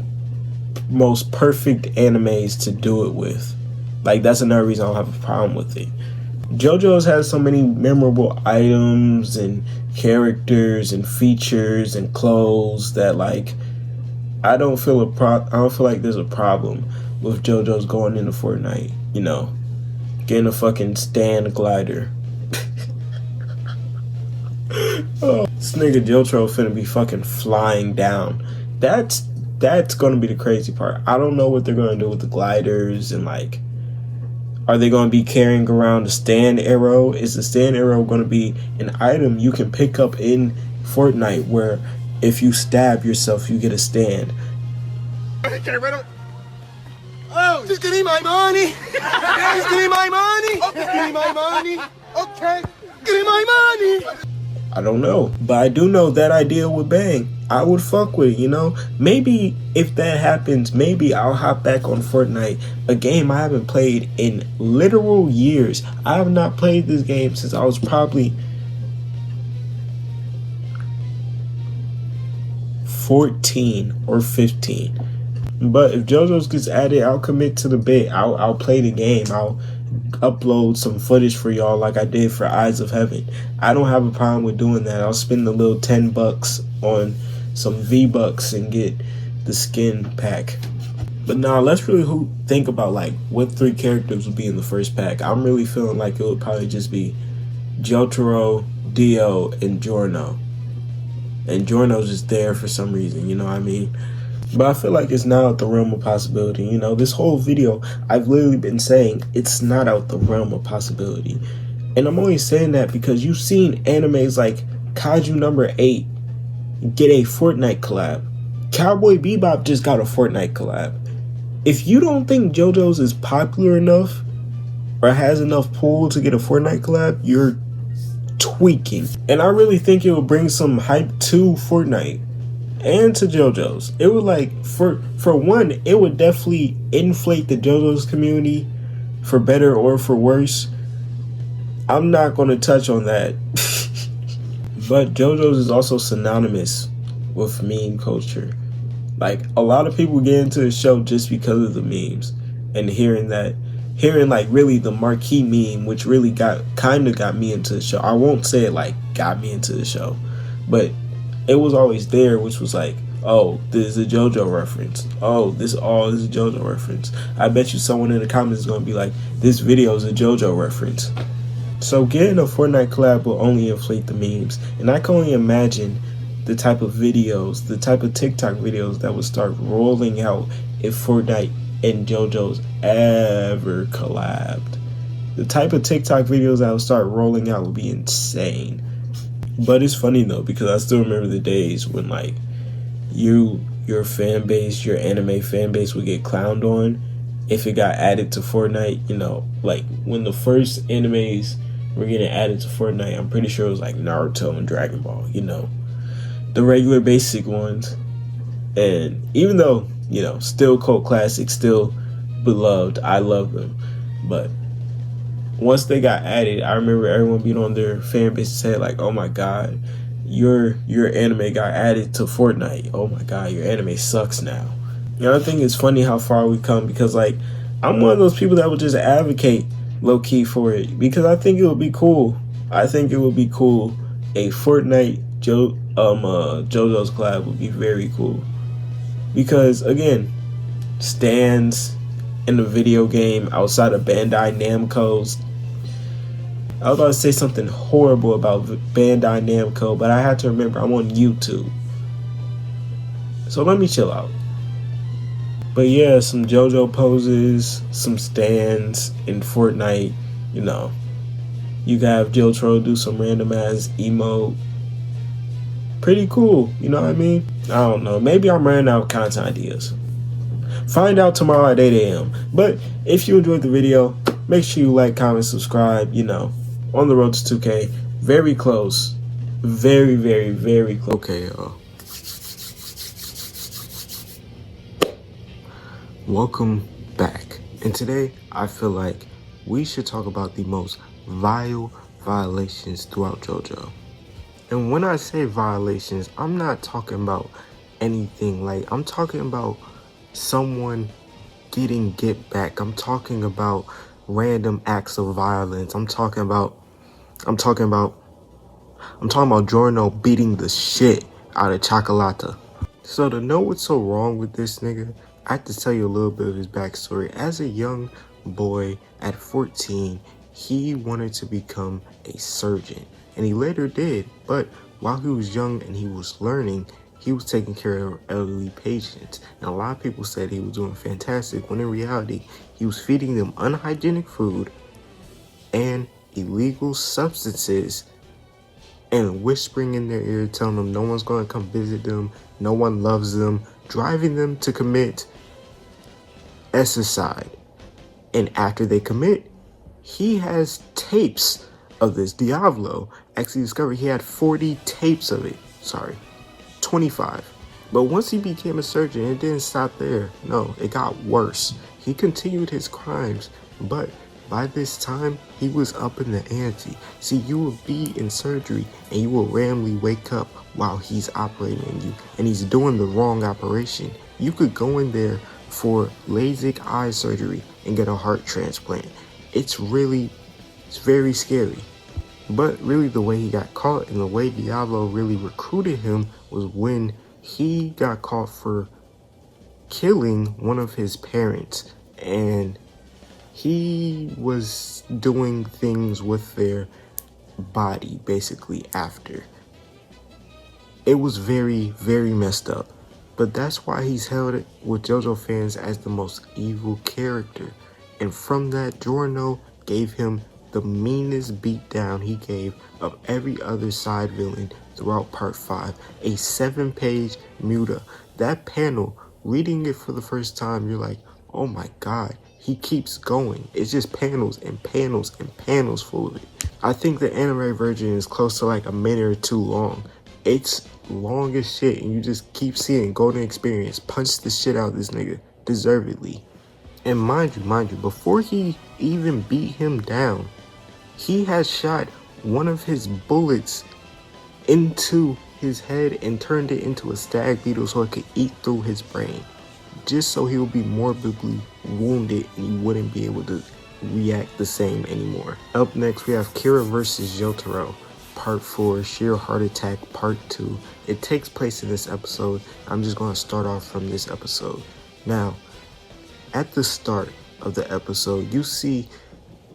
most perfect animes to do it with. Like, that's another reason I don't have a problem with it. JoJo's has so many memorable items and characters and features and clothes that, like, I don't feel like there's a problem with JoJo's going into Fortnite, you know, getting a fucking stand glider. Oh, this nigga Jotaro finna be fucking flying down. That's gonna be the crazy part. I don't know what they're gonna do with the gliders, and like, are they gonna be carrying around a stand arrow? Is the stand arrow gonna be an item you can pick up in Fortnite where if you stab yourself you get a stand? Oh, just give me my money. Just give me my money. Okay, give me my money. Okay, give me my money. I don't know, but I do know that idea would bang. I would fuck with it, you know? Maybe if that happens, maybe I'll hop back on Fortnite, a game I haven't played in literal years. I have not played this game since I was probably 14 or 15. But if JoJo's gets added, I'll commit to the bit. I'll play the game. I'll upload some footage for y'all like I did for Eyes of Heaven. I don't have a problem with doing that. I'll spend the little $10 on some V-Bucks and get the skin pack. But now let's really think about like what 3 characters would be in the first pack. I'm really feeling like it would probably just be Jotaro, Dio, and Giorno. And Giorno's just there for some reason, you know what I mean? But I feel like it's not out the realm of possibility. You know, this whole video, I've literally been saying it's not out the realm of possibility. And I'm only saying that because you've seen animes like Kaiju number 8 get a Fortnite collab. Cowboy Bebop just got a Fortnite collab. If you don't think JoJo's is popular enough or has enough pull to get a Fortnite collab, you're tweaking. And I really think it will bring some hype to Fortnite and to JoJo's. It would, like, for one, it would definitely inflate the JoJo's community for better or for worse. I'm not going to touch on that. But JoJo's is also synonymous with meme culture. Like, a lot of people get into the show just because of the memes and hearing like really the marquee meme, which really got me into the show. I won't say it like got me into the show, but it was always there, which was like, oh, this is a JoJo reference. Oh, this is a JoJo reference. I bet you someone in the comments is going to be like, this video is a JoJo reference. So getting a Fortnite collab will only inflate the memes. And I can only imagine the type of videos, the type of TikTok videos that would start rolling out if Fortnite and JoJo's ever collabed. The type of TikTok videos that would start rolling out would be insane. But it's funny though, because I still remember the days when like your fan base, your anime fan base would get clowned on if it got added to Fortnite. You know, like when the first animes were getting added to Fortnite, I'm pretty sure it was like Naruto and Dragon Ball, you know, the regular basic ones. And even though, you know, still cult classics, still beloved, I love them, but once they got added, I remember everyone being on their fan base and saying like, oh my god, your anime got added to Fortnite. Oh my god, your anime sucks now. You know, I think it's funny how far we've come, because like I'm one of those people that would just advocate low key for it, because I think it would be cool. I think it would be cool. A Fortnite JoJo's collab would be very cool, because again, stands in the video game outside of Bandai Namco's. I was about to say something horrible about Bandai Namco, but I had to remember I'm on YouTube, so let me chill out. But yeah, some JoJo poses, some stands in Fortnite. You know, you can have Jotaro do some random ass emote. Pretty cool, you know what I mean? I don't know, maybe I'm running out of content ideas. Find out tomorrow at 8 a.m. But if you enjoyed the video, make sure you like, comment, subscribe. You know, on the road to 2K. Very close. Very, very, very close. Okay, y'all. Welcome back. And today, I feel like we should talk about the most vile violations throughout JoJo. And when I say violations, I'm not talking about anything like, I'm talking about someone getting get back. I'm talking about random acts of violence. I'm talking about Giorno beating the shit out of Chocolata. So to know what's so wrong with this nigga, I have to tell you a little bit of his backstory. As a young boy at 14, he wanted to become a surgeon, and he later did. But while he was young and he was learning, he was taking care of elderly patients, and a lot of people said he was doing fantastic, when in reality, he was feeding them unhygienic food and illegal substances and whispering in their ear, telling them no one's going to come visit them, no one loves them, driving them to commit suicide. And after they commit, he has tapes of this. Diablo actually discovered he had 40 tapes of it. 25. But once he became a surgeon, it didn't stop there. No, it got worse. He continued his crimes, but by this time, he was up in the ante. See, you will be in surgery and you will randomly wake up while he's operating on you, and he's doing the wrong operation. You could go in there for LASIK eye surgery and get a heart transplant. It's very scary. But really, the way he got caught and the way Diablo really recruited him was when he got caught for killing one of his parents, and he was doing things with their body basically after. It was very, very messed up. But that's why he's held with JoJo fans as the most evil character. And from that, Giorno gave him the meanest beatdown he gave of every other side villain throughout part 5. A 7-page muta. That panel, reading it for the first time, you're like, oh my god, he keeps going. It's just panels and panels and panels full of it. I think the anime version is close to like a minute or two long. It's long as shit, and you just keep seeing Golden Experience punch the shit out of this nigga, deservedly. And mind you, before he even beat him down, he has shot one of his bullets into his head and turned it into a stag beetle so it could eat through his brain, just so he would be morbidly wounded and he wouldn't be able to react the same anymore. Up next, we have Kira versus Jotaro, Part 4, Sheer Heart Attack, Part 2. It takes place in this episode. I'm just going to start off from this episode. Now, at the start of the episode, you see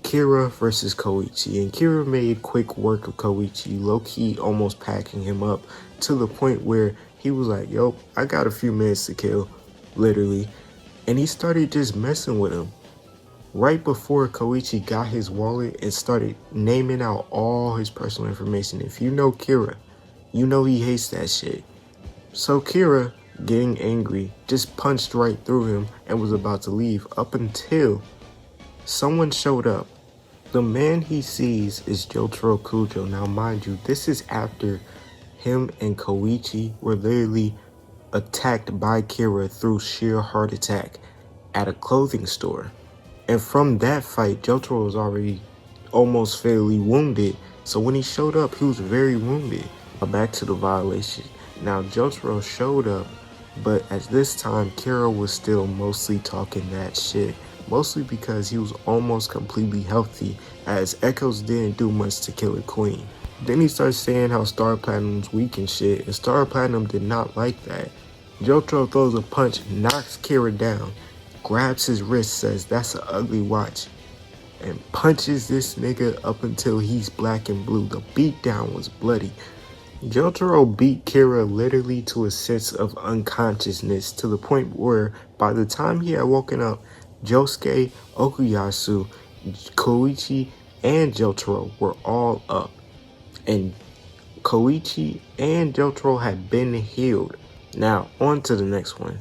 Kira versus Koichi, and Kira made quick work of Koichi, low-key almost packing him up to the point where he was like, yo, I got a few minutes to kill, literally, and he started just messing with him. Right before Koichi got his wallet and started naming out all his personal information. If you know Kira, you know he hates that shit. So Kira, getting angry, just punched right through him and was about to leave up until someone showed up. The man he sees is Jotaro Kujo. Now mind you, this is after him and Koichi were literally attacked by Kira through sheer heart attack at a clothing store. And from that fight, Jotaro was already almost fatally wounded. So when he showed up, he was very wounded. Back to the violation. Now Jotaro showed up, but at this time, Kira was still mostly talking that shit. Mostly because he was almost completely healthy, as Echoes didn't do much to kill a queen. Then he started saying how Star Platinum's weak and shit, and Star Platinum did not like that. Jotaro throws a punch, knocks Kira down, grabs his wrist, says that's an ugly watch, and punches this nigga up until he's black and blue. The beatdown was bloody. Jotaro beat Kira literally to a sense of unconsciousness, to the point where by the time he had woken up, Josuke, Okuyasu, Koichi, and Jotaro were all up. And Koichi and Jotaro had been healed. Now, on to the next one.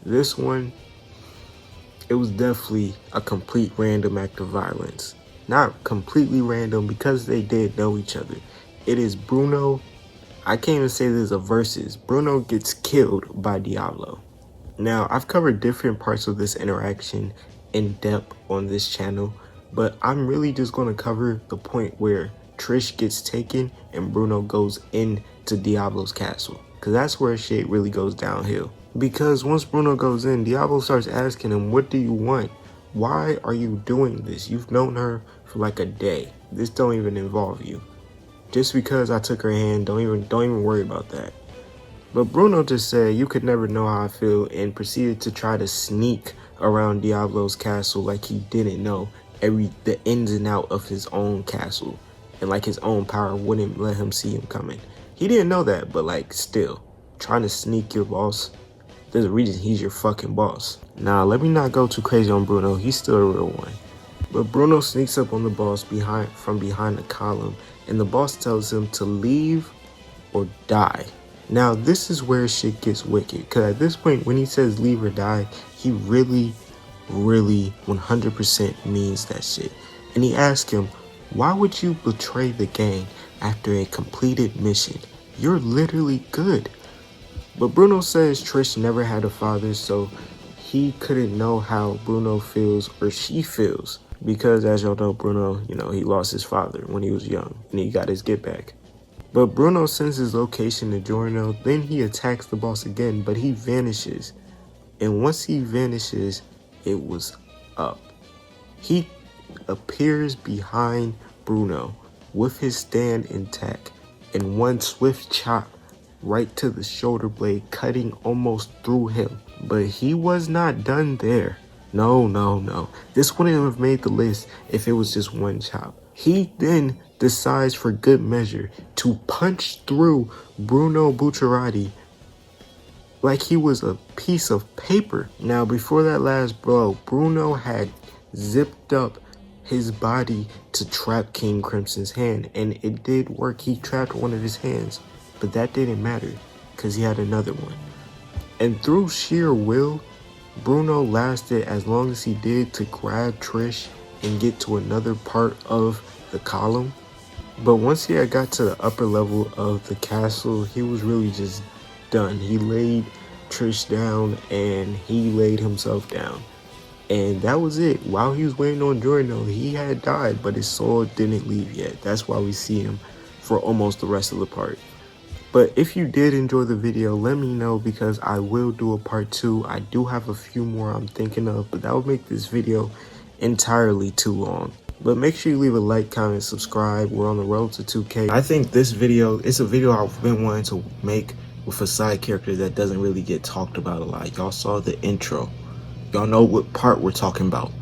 This one, it was definitely a complete random act of violence. Not completely random because they did know each other. It is Bruno. I can't even say this is a versus. Bruno gets killed by Diablo. Now, I've covered different parts of this interaction in depth on this channel, but I'm really just going to cover the point where Trish gets taken and Bruno goes into Diablo's castle, because that's where shit really goes downhill. Because once Bruno goes in, Diablo starts asking him, what do you want? Why are you doing this? You've known her for like a day. This don't even involve you. Just because I took her hand, don't even worry about that. But Bruno just said, you could never know how I feel, and proceeded to try to sneak around Diablo's castle like he didn't know the ins and out of his own castle, and like his own power wouldn't let him see him coming. He didn't know that, but like still, trying to sneak your boss, there's a reason he's your fucking boss. Now let me not go too crazy on Bruno, he's still a real one. But Bruno sneaks up on the boss from behind the column, and the boss tells him to leave or die. Now this is where shit gets wicked, because at this point when he says leave or die, he really 100% means that shit. And he asks him, why would you betray the gang after a completed mission? You're literally good. But Bruno says Trish never had a father, so he couldn't know how Bruno feels or she feels, because as y'all know, Bruno, he lost his father when he was young and he got his get back. But Bruno sends his location to Giorno, then he attacks the boss again, but he vanishes. And once he vanishes, it was up. He appears behind Bruno with his stand intact, and one swift chop right to the shoulder blade, cutting almost through him. But he was not done there. No. This wouldn't have made the list if it was just one chop. He then decides for good measure to punch through Bruno Bucciarati like he was a piece of paper. Now before that last blow, Bruno had zipped up his body to trap King Crimson's hand, and it did work. He trapped one of his hands, but that didn't matter because he had another one. And through sheer will, Bruno lasted as long as he did to grab Trish and get to another part of the column. But once he had got to the upper level of the castle, he was really just done. He laid Trish down and he laid himself down. And that was it. While he was waiting on Giorno, he had died, but his soul didn't leave yet. That's why we see him for almost the rest of the part. But if you did enjoy the video, let me know, because I will do a part 2. I do have a few more I'm thinking of, but that would make this video entirely too long. But make sure you leave a like, comment, subscribe. We're on the road to 2K. I think this video, it's a video I've been wanting to make with a side character that doesn't really get talked about a lot. Y'all saw the intro. Y'all know what part we're talking about.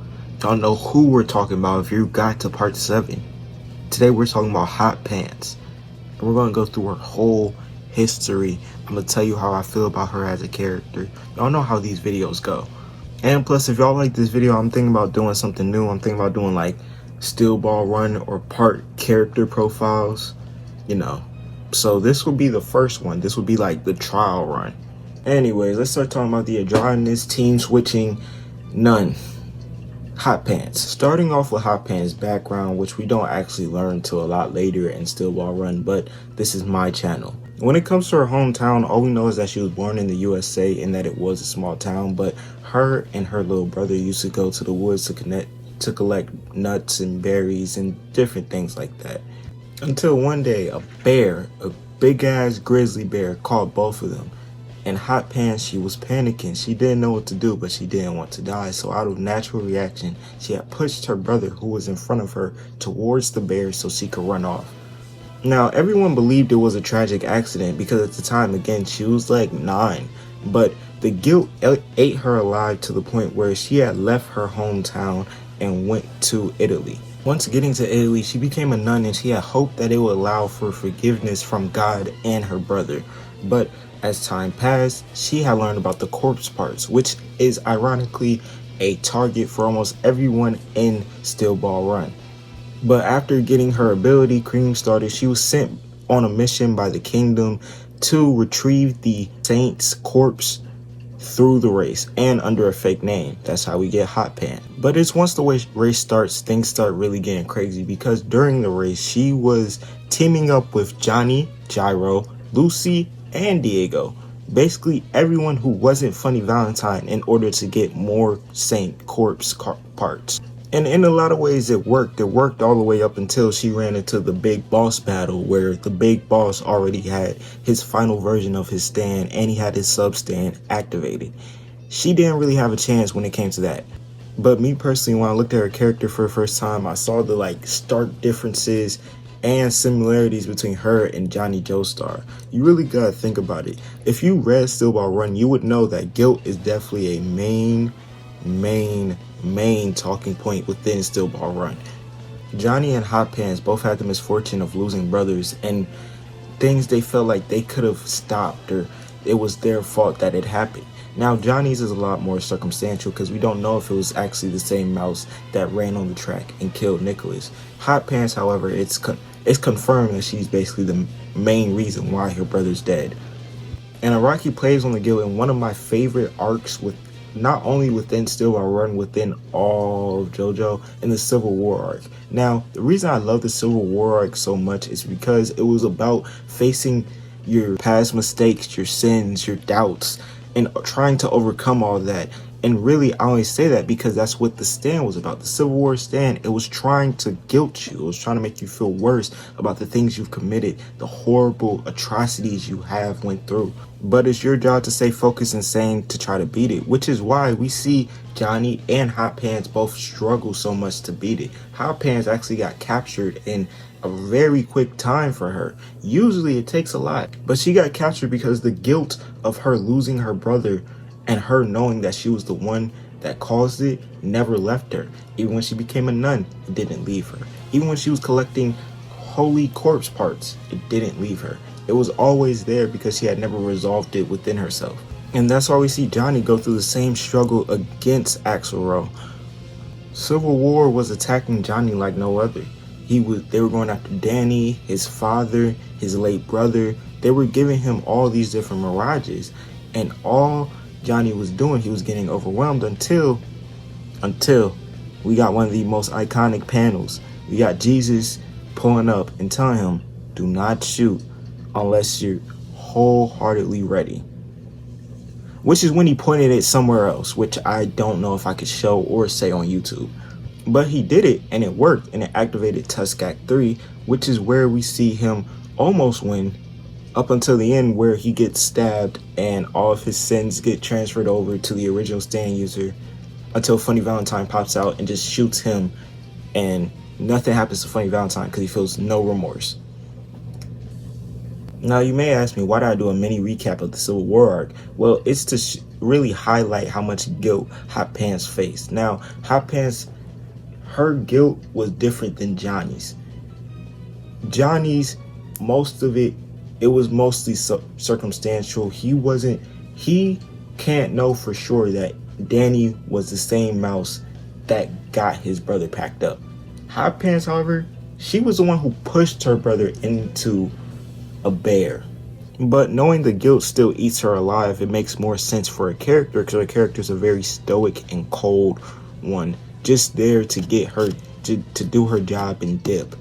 Y'all know who we're talking about if you got to part 7. Today we're talking about Hot Pants. And we're going to go through her whole history. I'm going to tell you how I feel about her as a character. Y'all know how these videos go. And plus, if y'all like this video, I'm thinking about doing something new. I'm thinking about doing like steel ball run or part character profiles, you know. So this will be the first one. This will be like the trial run. Anyways, let's start talking about the androgynous team switching nun. Hot Pants. Starting off with Hot Pants' background, which we don't actually learn till a lot later in Steel Ball Run, but this is my channel. When it comes to her hometown, all we know is that she was born in the USA and that it was a small town, but her and her little brother used to go to the woods to collect nuts and berries and different things like that. Until one day, a bear, a big ass grizzly bear, caught both of them. And Hot Pants, she was panicking. She didn't know what to do, but she didn't want to die. So out of natural reaction, she had pushed her brother, who was in front of her, towards the bear so she could run off. Now, everyone believed it was a tragic accident because at the time, again, she was like 9. But the guilt ate her alive to the point where she had left her hometown and went to Italy. Once getting to Italy, she became a nun and she had hoped that it would allow for forgiveness from God and her brother. But as time passed, she had learned about the corpse parts, which is ironically a target for almost everyone in Steel Ball Run. But after getting her ability Cream started, she was sent on a mission by the kingdom to retrieve the saint's corpse through the race and under a fake name. That's how we get Hot Pants. But it's once the race starts, things start really getting crazy because during the race, she was teaming up with Johnny, Gyro, Lucy, and Diego, basically everyone who wasn't Funny Valentine, in order to get more Saint corpse parts. And in a lot of ways it worked. It worked all the way up until she ran into the big boss battle, where the big boss already had his final version of his stand and he had his sub stand activated. She didn't really have a chance when it came to that. But me personally, when I looked at her character for the first time, I saw the like stark differences and similarities between her and Johnny Joestar. You really gotta think about it. If you read Steel Ball Run, you would know that guilt is definitely a main talking point within Steel Ball Run. Johnny and Hot Pants both had the misfortune of losing brothers and things they felt like they could have stopped, or it was their fault that it happened. Now Johnny's is a lot more circumstantial because we don't know if it was actually the same mouse that ran on the track and killed Nicholas. Hot Pants, however, it's confirmed that she's basically the main reason why her brother's dead. And Araki plays on the guild in one of my favorite arcs, with not only within Steel Ball Run, within all of JoJo, in the Civil War arc. Now, the reason I love the Civil War arc so much is because it was about facing your past mistakes, your sins, your doubts, and trying to overcome all that. And really, I only say that because that's what the stand was about. The Civil War stand, it was trying to guilt you. It was trying to make you feel worse about the things you've committed, the horrible atrocities you have went through. But it's your job to stay focused and sane to try to beat it, which is why we see Johnny and Hot Pants both struggle so much to beat it. Hot Pants actually got captured in a very quick time for her. Usually it takes a lot, but she got captured because the guilt of her losing her brother and her knowing that she was the one that caused it never left her. Even when she became a nun, it didn't leave her. Even when she was collecting holy corpse parts, it didn't leave her. It was always there because she had never resolved it within herself. And that's why we see Johnny go through the same struggle against Axelrod. Civil War was attacking Johnny like no other. They were going after Danny, his father, his late brother. They were giving him all these different mirages. And all Johnny was doing, he was getting overwhelmed until we got one of the most iconic panels. We got Jesus pulling up and telling him, do not shoot unless you're wholeheartedly ready. Which is when he pointed it somewhere else, which I don't know if I could show or say on YouTube. But he did it and it worked, and it activated Tuskak 3, which is where we see him almost win up until the end, where he gets stabbed and all of his sins get transferred over to the original stand user, until Funny Valentine pops out and just shoots him, and nothing happens to Funny Valentine because he feels no remorse. Now you may ask me, why did I do a mini recap of the Civil War arc? Well, it's to really highlight how much guilt Hot Pants faced. Now, Hot Pants her guilt was different than Johnny's. Johnny's, most of it was mostly circumstantial. He can't know for sure that Danny was the same mouse that got his brother packed up. Hot Pants, however, she was the one who pushed her brother into a bear. But knowing the guilt still eats her alive, it makes more sense for a character, because her character is a very stoic and cold one, just there to get her to do her job and dip.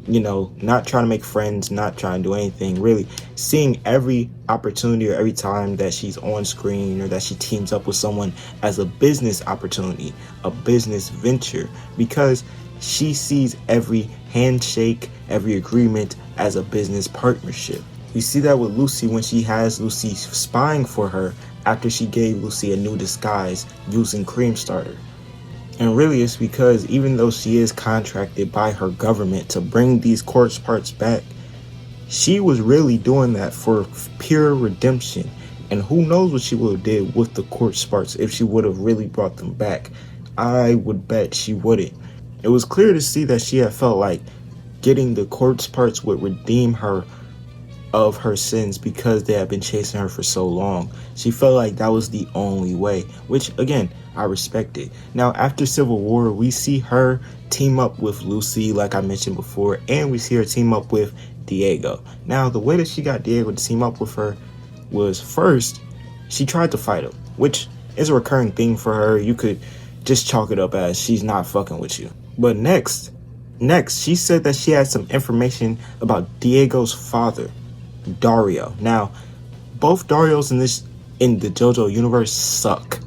You know, not trying to make friends, not trying to do anything, really seeing every opportunity or every time that she's on screen or that she teams up with someone as a business opportunity, a business venture, because she sees every handshake, every agreement as a business partnership. You see that with Lucy when she has Lucy spying for her after she gave Lucy a new disguise using Cream Starter. And really it's because even though she is contracted by her government to bring these corpse parts back, she was really doing that for pure redemption. And who knows what she would have did with the corpse parts if she would have really brought them back. I would bet she wouldn't. It was clear to see that she had felt like getting the corpse parts would redeem her of her sins because they had been chasing her for so long. She felt like that was the only way, which again, I respect it. Now, after Civil War, we see her team up with Lucy, like I mentioned before, and we see her team up with Diego. Now, the way that she got Diego to team up with her was, first, she tried to fight him, which is a recurring thing for her. You could just chalk it up as she's not fucking with you. But next, she said that she had some information about Diego's father, Dario. Now, both Darios in the JoJo universe suck.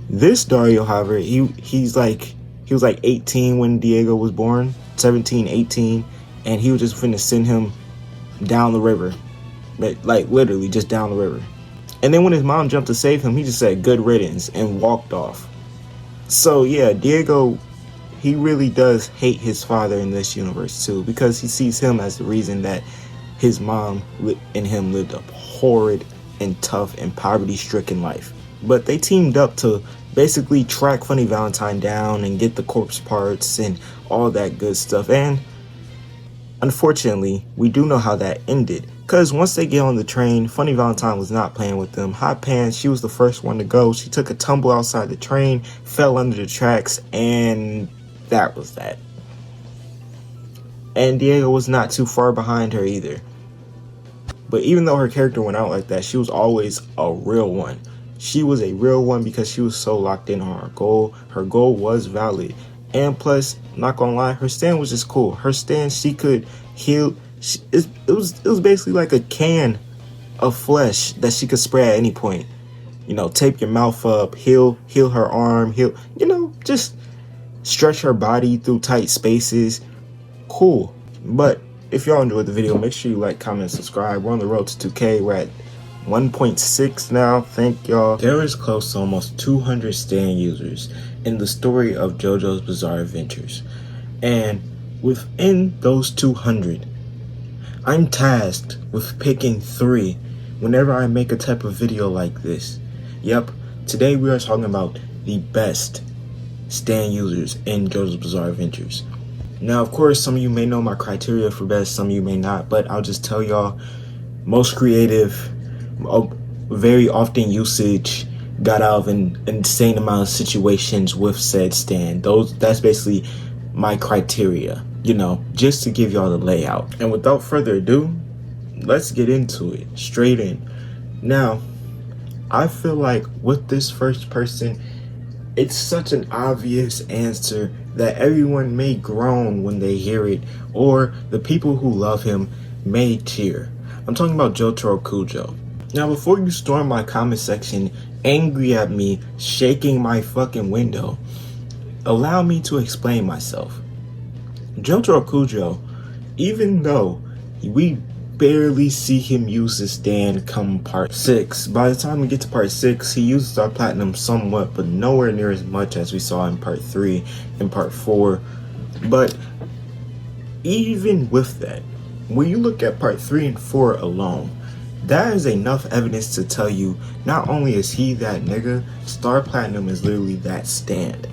This Dario, however, he was like 18 when Diego was born, 17, 18, and he was just finna send him down the river, like literally just down the river. And then when his mom jumped to save him, he just said good riddance and walked off. So yeah, Diego, he really does hate his father in this universe too, because he sees him as the reason that his mom and him lived a horrid and tough and poverty-stricken life. But they teamed up to basically track Funny Valentine down and get the corpse parts and all that good stuff. And unfortunately, we do know how that ended, because once they get on the train, Funny Valentine was not playing with them. Hot Pants, she was the first one to go. She took a tumble outside the train, fell under the tracks, and that was that. And Diego was not too far behind her either. But even though her character went out like that, she was always a real one. She was a real one because she was so locked in on her goal. Her goal was valid. And plus, not gonna lie, her stand was just cool. Her stand, she could heal. It was basically like a can of flesh that she could spray at any point. You know, tape your mouth up, heal her arm, just stretch her body through tight spaces. Cool. But if y'all enjoyed the video, make sure you like, comment, subscribe. We're on the road to 2K. We're at 1.6 now. Thank y'all. There is close to almost 200 stan users in the story of JoJo's Bizarre Adventures. And within those 200, I'm tasked with picking 3 whenever I make a type of video like this. Yep, today we are talking about the best stan users in JoJo's Bizarre Adventures. Now, of course, some of you may know my criteria for best, some of you may not, but I'll just tell y'all: most creative, very often usage, got out of an insane amount of situations with said stan. That's basically my criteria, just to give y'all the layout. And without further ado, let's get into it, straight in. Now, I feel like with this first person, it's such an obvious answer that everyone may groan when they hear it, or the people who love him may cheer. I'm talking about Jotaro Kujo. Now, before you storm my comment section angry at me shaking my fucking window, allow me to explain myself. Jotaro Kujo, even though we barely see him use his stand come part 6, by the time we get to part 6, he uses our platinum somewhat, but nowhere near as much as we saw in part 3 and part 4. But even with that, when you look at part 3 and 4 alone, that is enough evidence to tell you not only is he that nigga, Star Platinum is literally that stand.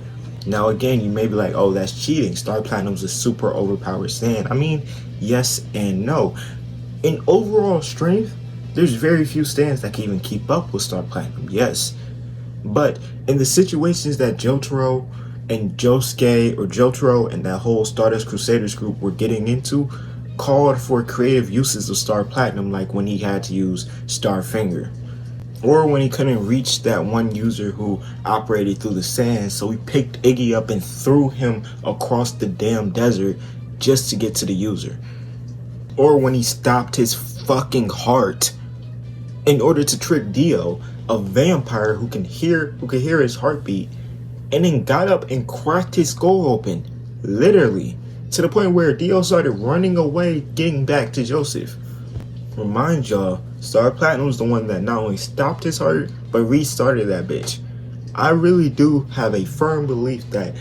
Now again, you may be like, oh, that's cheating. Star Platinum's a super overpowered stand. I mean, yes and no. In overall strength, there's very few stands that can even keep up with Star Platinum, yes. But in the situations that Jotaro and Jotaro and that whole Stardust Crusaders group were getting into, called for creative uses of Star Platinum, like when he had to use Starfinger. Or when he couldn't reach that one user who operated through the sand, so he picked Iggy up and threw him across the damn desert just to get to the user. Or when he stopped his fucking heart in order to trick Dio, a vampire who can hear his heartbeat, and then got up and cracked his skull open, literally, to the point where Dio started running away, getting back to Joseph. Remind y'all, Star Platinum was the one that not only stopped his heart, but restarted that bitch. I really do have a firm belief that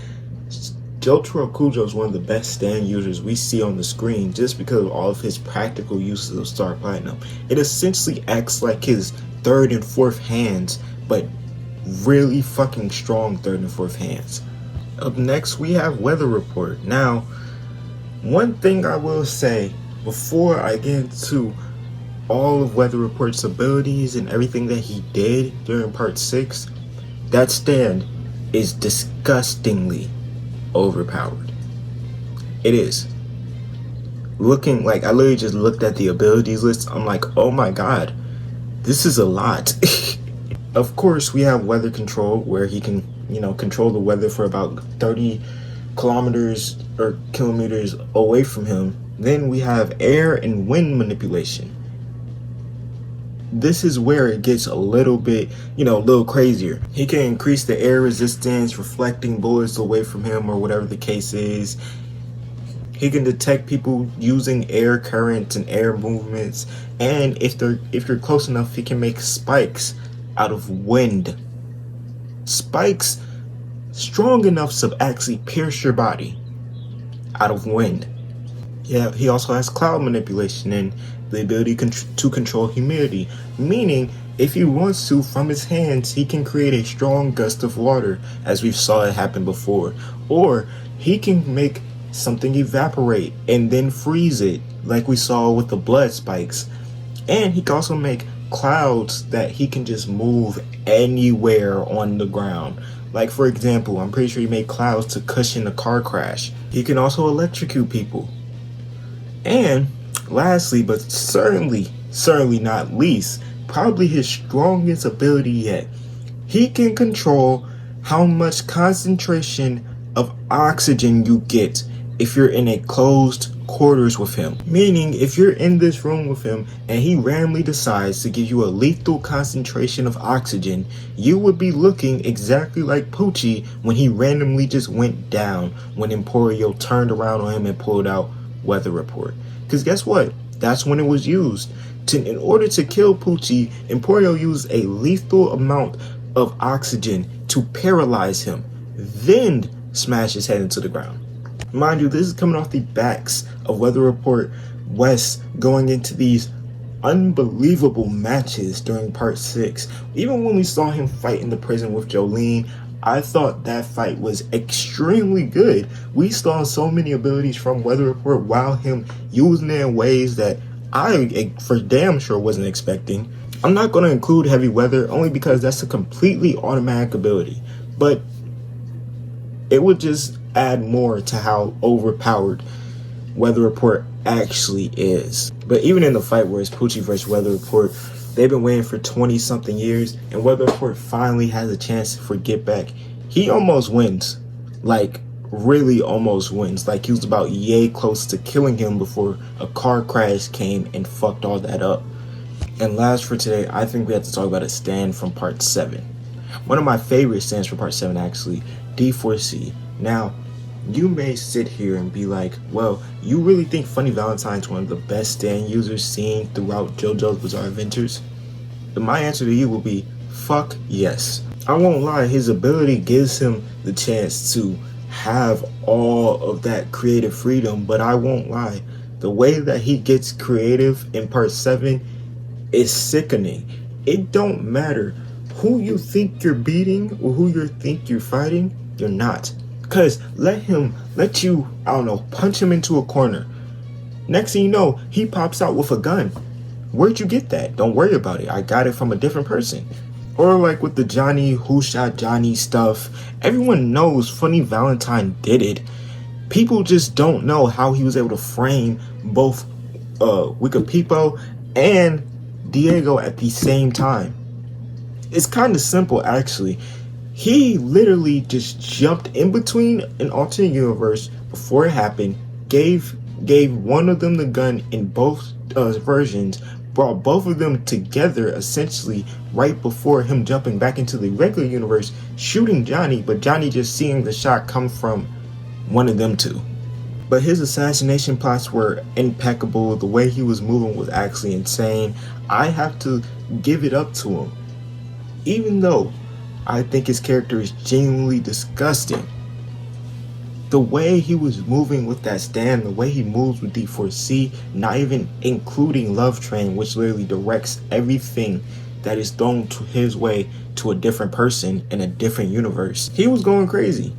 Jotaro Kujo is one of the best stand users we see on the screen just because of all of his practical uses of Star Platinum. It essentially acts like his third and fourth hands, but really fucking strong third and fourth hands. Up next, we have Weather Report. Now, one thing I will say before I get into all of Weather Report's abilities and everything that he did during part 6, that stand is disgustingly overpowered. It is. Looking like, I literally just looked at the abilities list, I'm like, oh my god, this is a lot. Of course, we have weather control, where he can, control the weather for about 30 kilometers or kilometers away from him. Then we have air and wind manipulation. This is where it gets a little bit, a little crazier. He can increase the air resistance, reflecting bullets away from him, or whatever the case is. He can detect people using air currents and air movements, and if you're close enough, he can make spikes out of wind. Spikes strong enough to actually pierce your body out of wind. Yeah, he also has cloud manipulation and the ability to control humidity, meaning if he wants to, from his hands, he can create a strong gust of water, as we saw it happen before. Or he can make something evaporate and then freeze it, like we saw with the blood spikes. And he can also make clouds that he can just move anywhere on the ground. Like, for example, I'm pretty sure he made clouds to cushion a car crash. He can also electrocute people. And lastly, but certainly not least, probably his strongest ability yet, he can control how much concentration of oxygen you get if you're in a closed quarters with him. Meaning, if you're in this room with him and he randomly decides to give you a lethal concentration of oxygen, you would be looking exactly like Poochie when he randomly just went down when Emporio turned around on him and pulled out Weather Report. Because guess what? That's when it was used. In order to kill Poochie, Emporio used a lethal amount of oxygen to paralyze him, then smash his head into the ground. Mind you, this is coming off the backs of Weather Report West going into these unbelievable matches during part 6. Even when we saw him fight in the prison with Jolene, I thought that fight was extremely good. We saw so many abilities from Weather Report while him using it in ways that I for damn sure wasn't expecting. I'm not going to include Heavy Weather only because that's a completely automatic ability, but it would just add more to how overpowered Weather Report actually is. But even in the fight where it's Poochie versus Weather Report, they've been waiting for 20 something years, and Weather Report finally has a chance for get back. He almost wins, like really almost wins. Like he was about yay close to killing him before a car crash came and fucked all that up. And last for today, I think we have to talk about a stand from part 7. One of my favorite stands from part 7 actually, D4C. Now, you may sit here and be like, well, you really think Funny Valentine's one of the best stand users seen throughout JoJo's Bizarre Adventures? And my answer to you will be, fuck yes. I won't lie, his ability gives him the chance to have all of that creative freedom, but I won't lie, the way that he gets creative in part 7 is sickening. It don't matter who you think you're beating or who you think you're fighting, you're not. Because let you, I don't know, punch him into a corner. Next thing you know, he pops out with a gun. Where'd you get that? Don't worry about it. I got it from a different person. Or like with the Johnny, who shot Johnny stuff. Everyone knows Funny Valentine did it. People just don't know how he was able to frame both Wikipedia and Diego at the same time. It's kind of simple, actually. He literally just jumped in between an alternate universe before it happened, gave one of them the gun in both versions, brought both of them together essentially right before him jumping back into the regular universe, shooting Johnny, but Johnny just seeing the shot come from one of them two. But his assassination plots were impeccable. The way he was moving was actually insane. I have to give it up to him. Even though I think his character is genuinely disgusting, the way he was moving with that stand, the way he moves with D4C, not even including Love Train, which literally directs everything that is thrown to his way to a different person in a different universe. He was going crazy.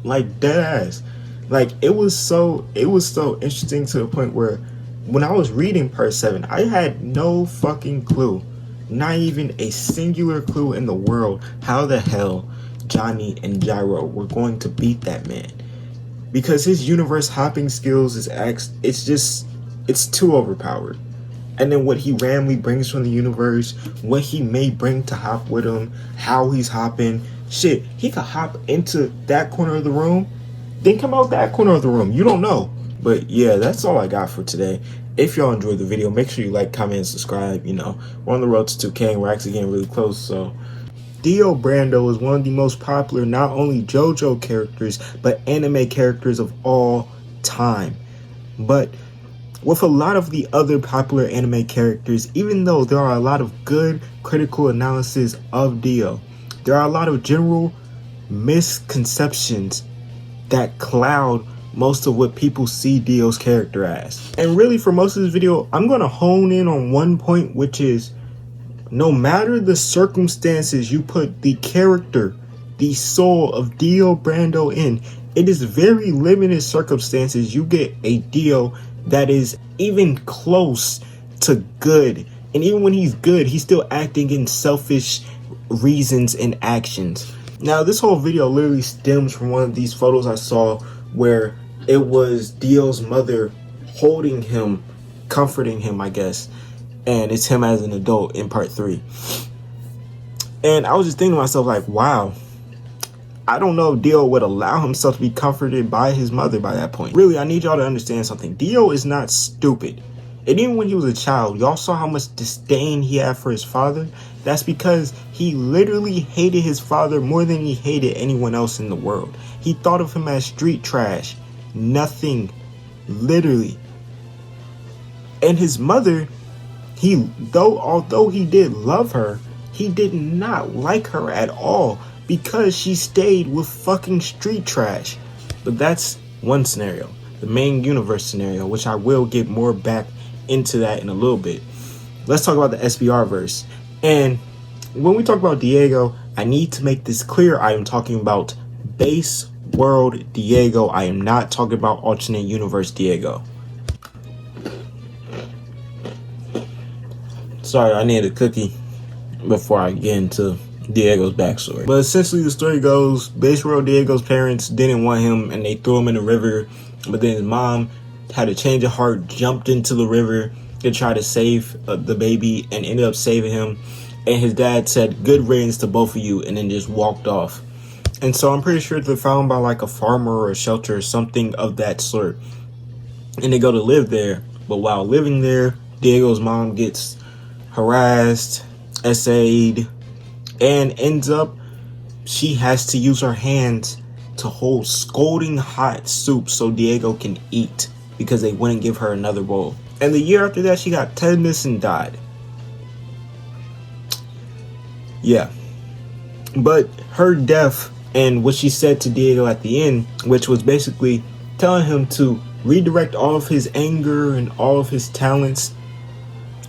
Like dead ass. Like it was so interesting to the point where when I was reading Part 7, I had no fucking clue, not even a singular clue in the world, how the hell Johnny and Gyro were going to beat that man. Because his universe hopping skills it's too overpowered. And then what he randomly brings from the universe, what he may bring to hop with him, how he's hopping. Shit, he could hop into that corner of the room, then come out that corner of the room. You don't know. But yeah, that's all I got for today. If y'all enjoyed the video, make sure you like, comment, and subscribe. You know, we're on the road to 2K and we're actually getting really close, so. Dio Brando is one of the most popular not only JoJo characters, but anime characters of all time. But with a lot of the other popular anime characters, even though there are a lot of good critical analysis of Dio, there are a lot of general misconceptions that cloud most of what people see Dio's character as. And really for most of this video, I'm going to hone in on one point, which is no matter the circumstances you put the character, the soul of Dio Brando in, it is very limited circumstances you get a Dio that is even close to good. And even when he's good, he's still acting in selfish reasons and actions. Now, this whole video literally stems from one of these photos I saw where it was Dio's mother holding him, comforting him, I guess. And it's him as an adult in Part 3. And I was just thinking to myself, like, wow, I don't know if Dio would allow himself to be comforted by his mother by that point. Really, I need y'all to understand something. Dio is not stupid. And even when he was a child, y'all saw how much disdain he had for his father. That's because he literally hated his father more than he hated anyone else in the world. He thought of him as street trash. Nothing. Literally. And his mother, although he did love her, he did not like her at all because she stayed with fucking street trash. But that's one scenario, the main universe scenario, which I will get more back into that in a little bit. Let's talk about the SBR verse. And when we talk about Diego, I need to make this clear. I am talking about base world Diego. I am not talking about alternate universe Diego. Sorry, I need a cookie before I get into Diego's backstory. But essentially the story goes, base world Diego's parents didn't want him and they threw him in the river. But then his mom had a change of heart, jumped into the river to try to save the baby and ended up saving him. And his dad said, good riddance to both of you, and then just walked off. And so I'm pretty sure they're found by like a farmer or a shelter or something of that sort. And they go to live there. But while living there, Diego's mom gets harassed, essayed, and ends up, she has to use her hands to hold scalding hot soup so Diego can eat because they wouldn't give her another bowl. And the year after that, she got tetanus and died. Yeah. But her death and what she said to Diego at the end, which was basically telling him to redirect all of his anger and all of his talents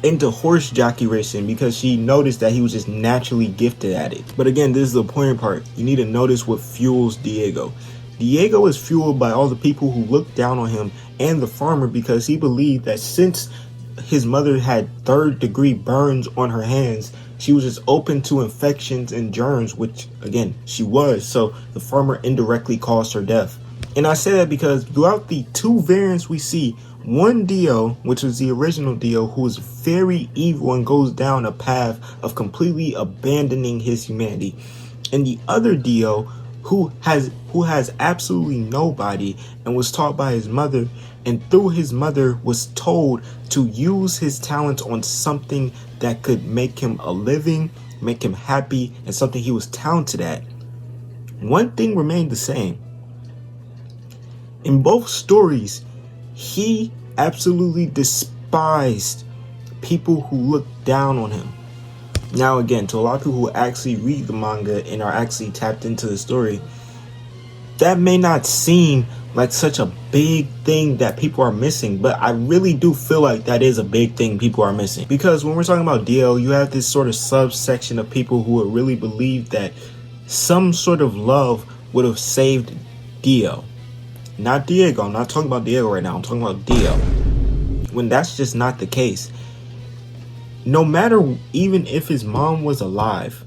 into horse jockey racing because she noticed that he was just naturally gifted at it. But again, this is the important part. You need to notice what fuels Diego. Diego is fueled by all the people who looked down on him and the farmer, because he believed that since his mother had third-degree burns on her hands, she was just open to infections and germs, which, again, she was. So the farmer indirectly caused her death. And I say that because throughout the two variants we see, one Dio, which was the original Dio, who is very evil and goes down a path of completely abandoning his humanity, and the other Dio, who has absolutely nobody and was taught by his mother, and through his mother was told to use his talents on something that could make him a living, make him happy, and something he was talented at. One thing remained the same. In both stories, he absolutely despised people who looked down on him. Now again, to a lot of people who actually read the manga and are actually tapped into the story, that may not seem like such a big thing that people are missing, but I really do feel like that is a big thing people are missing. Because when we're talking about Dio, you have this sort of subsection of people who would really believe that some sort of love would have saved Dio. Not Diego. I'm not talking about Diego right now. I'm talking about Dio. When that's just not the case. No matter even if his mom was alive,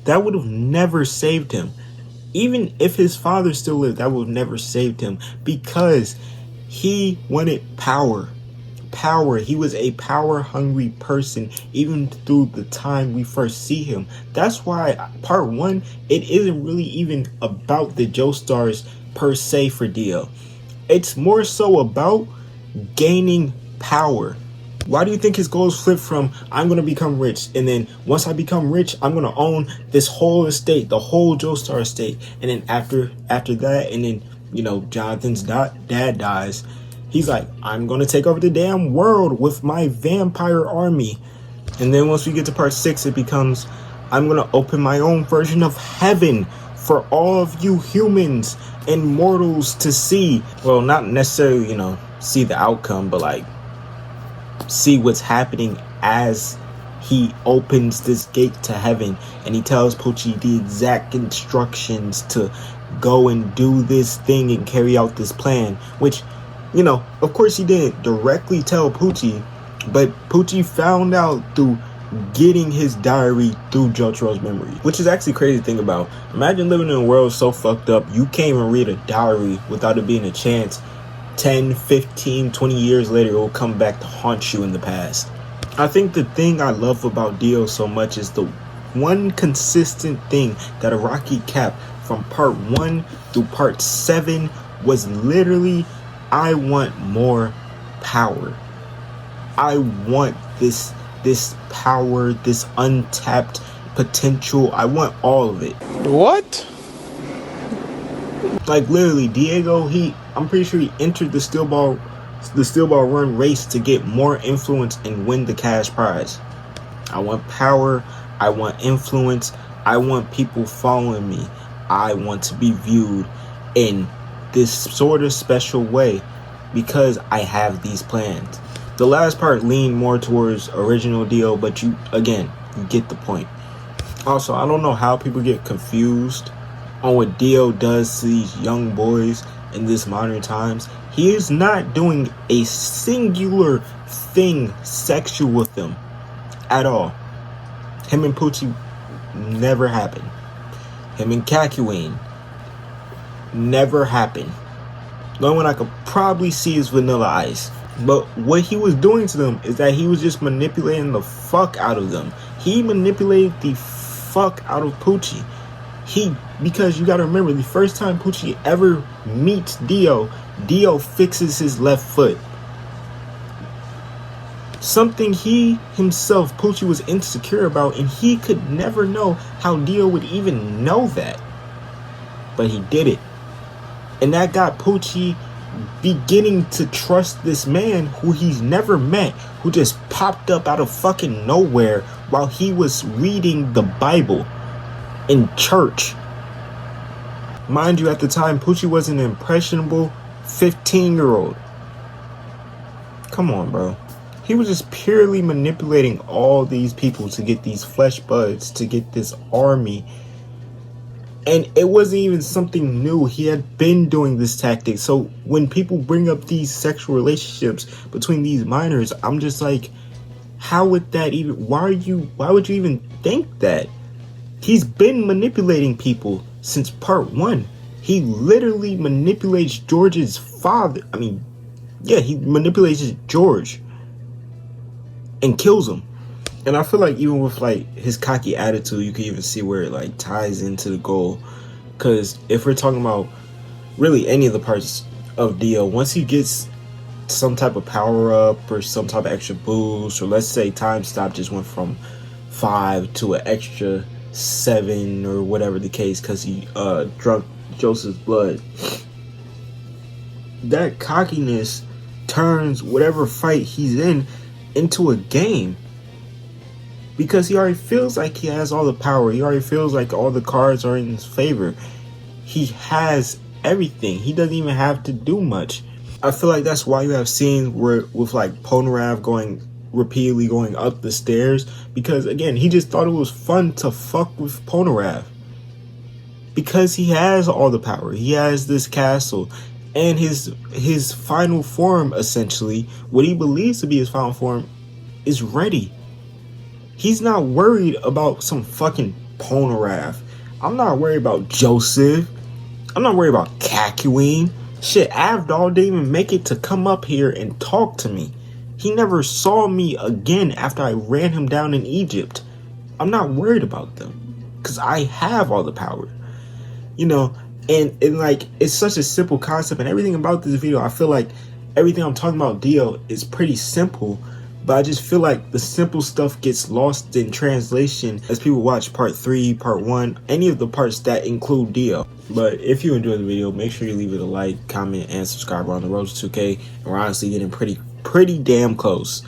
that would have never saved him. Even if his father still lived, that would have never saved him, because he wanted power. Power. He was a power-hungry person, even through the time we first see him. That's why part one, it isn't really even about the Joestars per se for Dio. It's more so about gaining power. Why do you think his goals flip from I'm going to become rich, and then once I become rich, I'm going to own this whole estate, the whole Joestar estate, and then after that, and then, you know, Jonathan's dad dies, he's like, I'm going to take over the damn world with my vampire army. And then once we get to part 6, it becomes, I'm going to open my own version of heaven for all of you humans and mortals to see. Well, not necessarily, you know, see the outcome, but like see what's happening as he opens this gate to heaven, and he tells Pucci the exact instructions to go and do this thing and carry out this plan, which, you know, of course he didn't directly tell Pucci, but Pucci found out through getting his diary through Jotaro's memory, which is actually crazy to think about. Imagine living in a world so fucked up you can't even read a diary without it being a chance 10, 15, 20 years later it will come back to haunt you in the past. I think the thing I love about Dio so much is the one consistent thing that Araki kept from part 1 through part 7 was literally, I want more power. I want this power, this untapped potential. I want all of it. What? Like literally, Diego, I'm pretty sure he entered the steel ball run race to get more influence and win the cash prize. I want power. I want influence. I want people following me. I want to be viewed in this sort of special way because I have these plans. The last part leaned more towards original Dio, but you get the point. Also, I don't know how people get confused on what Dio does to these young boys in this modern times. He is not doing a singular thing sexual with them at all. Him and Pucci never happened. Him and Kakyoin never happened. The only one I could probably see is Vanilla Ice. But what he was doing to them is that he was just manipulating the fuck out of them. He manipulated the fuck out of Pucci. Because you gotta remember, the first time Pucci ever meets Dio fixes his left foot. Something he himself, Pucci, was insecure about, and he could never know how Dio would even know that. But he did it. And that got Pucci beginning to trust this man who he's never met, who just popped up out of fucking nowhere while he was reading the Bible in church. Mind you, at the time, Pucci was an impressionable 15-year-old. Come on, bro. He was just purely manipulating all these people to get these flesh buds, to get this army. And it wasn't even something new. He had been doing this tactic. So when people bring up these sexual relationships between these minors, I'm just like, how would that even, why would you even think that? He's been manipulating people since part 1. He literally manipulates George's father. I mean, yeah, he manipulates George and kills him. And I feel like even with like his cocky attitude, you can even see where it like ties into the goal. Because if we're talking about really any of the parts of Dio, once he gets some type of power up or some type of extra boost, or let's say time stop just went from 5 to an extra 7 or whatever the case, because he drunk Joseph's blood, that cockiness turns whatever fight he's in into a game. Because he already feels like he has all the power. He already feels like all the cards are in his favor. He has everything. He doesn't even have to do much. I feel like that's why you have scenes where with like Polnareff repeatedly going up the stairs. Because again, he just thought it was fun to fuck with Polnareff. Because he has all the power. He has this castle. And his final form, essentially, what he believes to be his final form, is ready. He's not worried about some fucking Polnareff. I'm not worried about Joseph. I'm not worried about Kakyoin. Shit, Avdol didn't even make it to come up here and talk to me. He never saw me again after I ran him down in Egypt. I'm not worried about them. Because I have all the power. You know, and like, it's such a simple concept. And everything about this video, I feel like everything I'm talking about Dio is pretty simple. But I just feel like the simple stuff gets lost in translation as people watch part 3, part 1, any of the parts that include Dio. But if you enjoyed the video, make sure you leave it a like, comment, and subscribe. We're on the road to 2K, and we're honestly getting pretty damn close.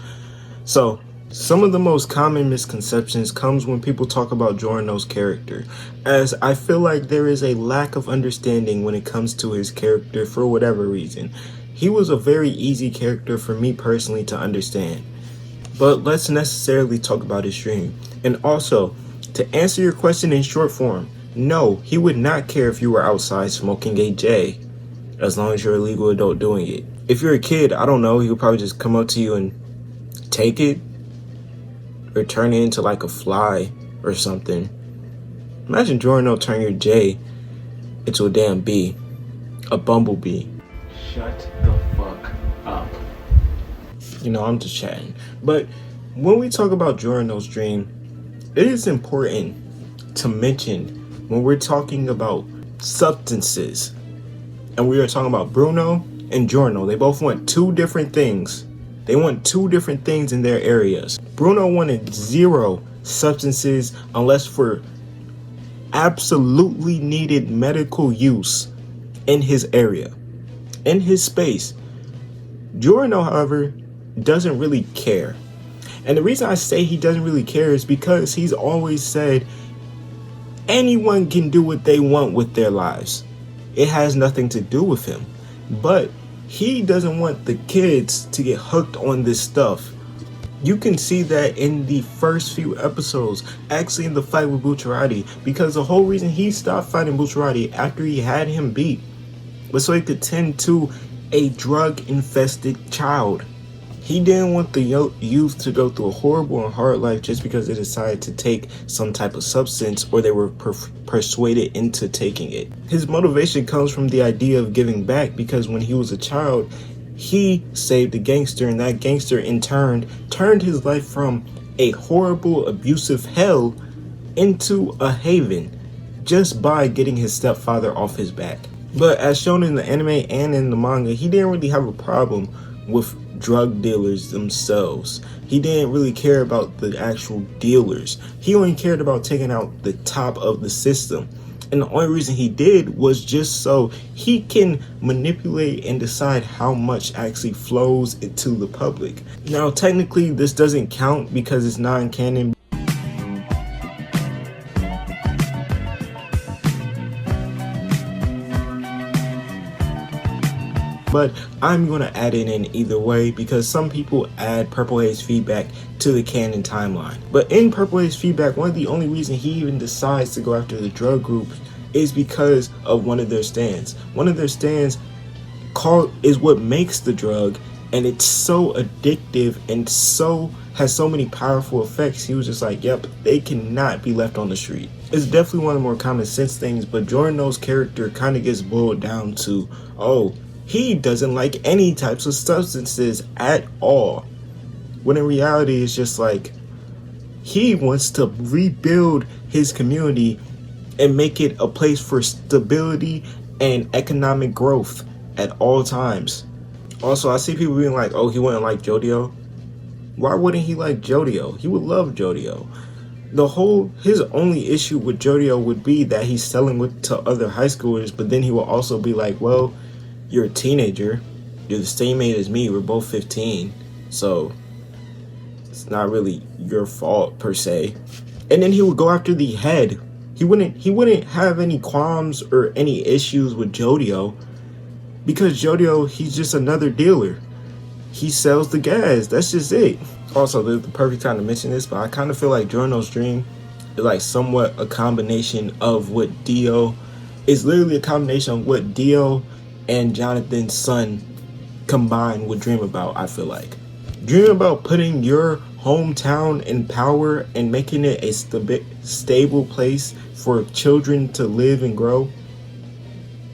So, some of the most common misconceptions comes when people talk about Giorno's character, as I feel like there is a lack of understanding when it comes to his character for whatever reason. He was a very easy character for me personally to understand. But let's necessarily talk about his dream. And also, to answer your question in short form, no, he would not care if you were outside smoking a J, as long as you're a legal adult doing it. If you're a kid, I don't know, he would probably just come up to you and take it, or turn it into like a fly or something. Imagine Giorno turn your J into a damn bee, a bumblebee. Shut the fuck up. You know, I'm just chatting. But when we talk about Giorno's dream, it is important to mention when we're talking about substances, and we are talking about Bruno and Giorno, they both want 2 different things. They want 2 different things in their areas. Bruno wanted 0 substances unless for absolutely needed medical use in his area, in his space. Giorno, however, doesn't really care. And the reason I say he doesn't really care is because he's always said anyone can do what they want with their lives. It has nothing to do with him. But he doesn't want the kids to get hooked on this stuff. You can see that in the first few episodes, actually in the fight with Bucciarati, because the whole reason he stopped fighting Bucciarati after he had him beat was so he could tend to a drug-infested child. He didn't want the youth to go through a horrible and hard life just because they decided to take some type of substance or they were persuaded into taking it. His motivation comes from the idea of giving back, because when he was a child, he saved a gangster, and that gangster in turn turned his life from a horrible, abusive hell into a haven just by getting his stepfather off his back. But as shown in the anime and in the manga, he didn't really have a problem with drug dealers themselves. He didn't really care about the actual dealers. He only cared about taking out the top of the system. And the only reason he did was just so he can manipulate and decide how much actually flows into the public. Now, technically, this doesn't count because it's non-canon. But I'm going to add it in either way because some people add Purple Haze feedback to the canon timeline. But in Purple Haze feedback, one of the only reasons he even decides to go after the drug group is because of one of their stands. One of their stands is what makes the drug, and it's so addictive and has so many powerful effects. He was just like, yep, they cannot be left on the street. It's definitely one of the more common sense things, but Giorno's character kind of gets boiled down to, oh, he doesn't like any types of substances at all. When in reality, it's just like, he wants to rebuild his community and make it a place for stability and economic growth at all times. Also, I see people being like, oh, he wouldn't like JoJo. Why wouldn't he like JoJo? He would love JoJo. His only issue with JoJo would be that he's selling to other high schoolers, but then he will also be like, well, you're a teenager. You're the same age as me. We're both 15. So it's not really your fault per se. And then he would go after the head. He wouldn't have any qualms or any issues with JoJo, because JoJo, he's just another dealer. He sells the gas. That's just it. Also, this is the perfect time to mention this, but I kind of feel like Giorno's dream is like somewhat a combination of what Dio is, literally a combination of what Dio and Jonathan's son combined would dream about. I feel like dream about putting your hometown in power and making it a stable place for children to live and grow.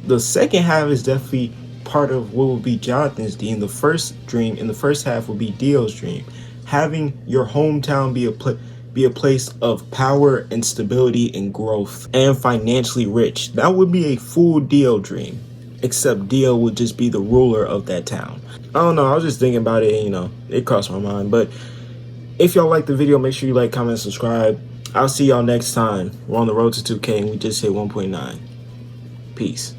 The second half is definitely part of what will be Jonathan's dream. The first dream in the first half will be Dio's dream. Having your hometown be a place of power and stability and growth and financially rich. That would be a full Dio dream. Except Dio would just be the ruler of that town. I don't know, I was just thinking about it and, it crossed my mind. But if y'all like the video, make sure you like, comment, and subscribe. I'll see y'all next time. We're on the road to 2K and we just hit 1.9. Peace.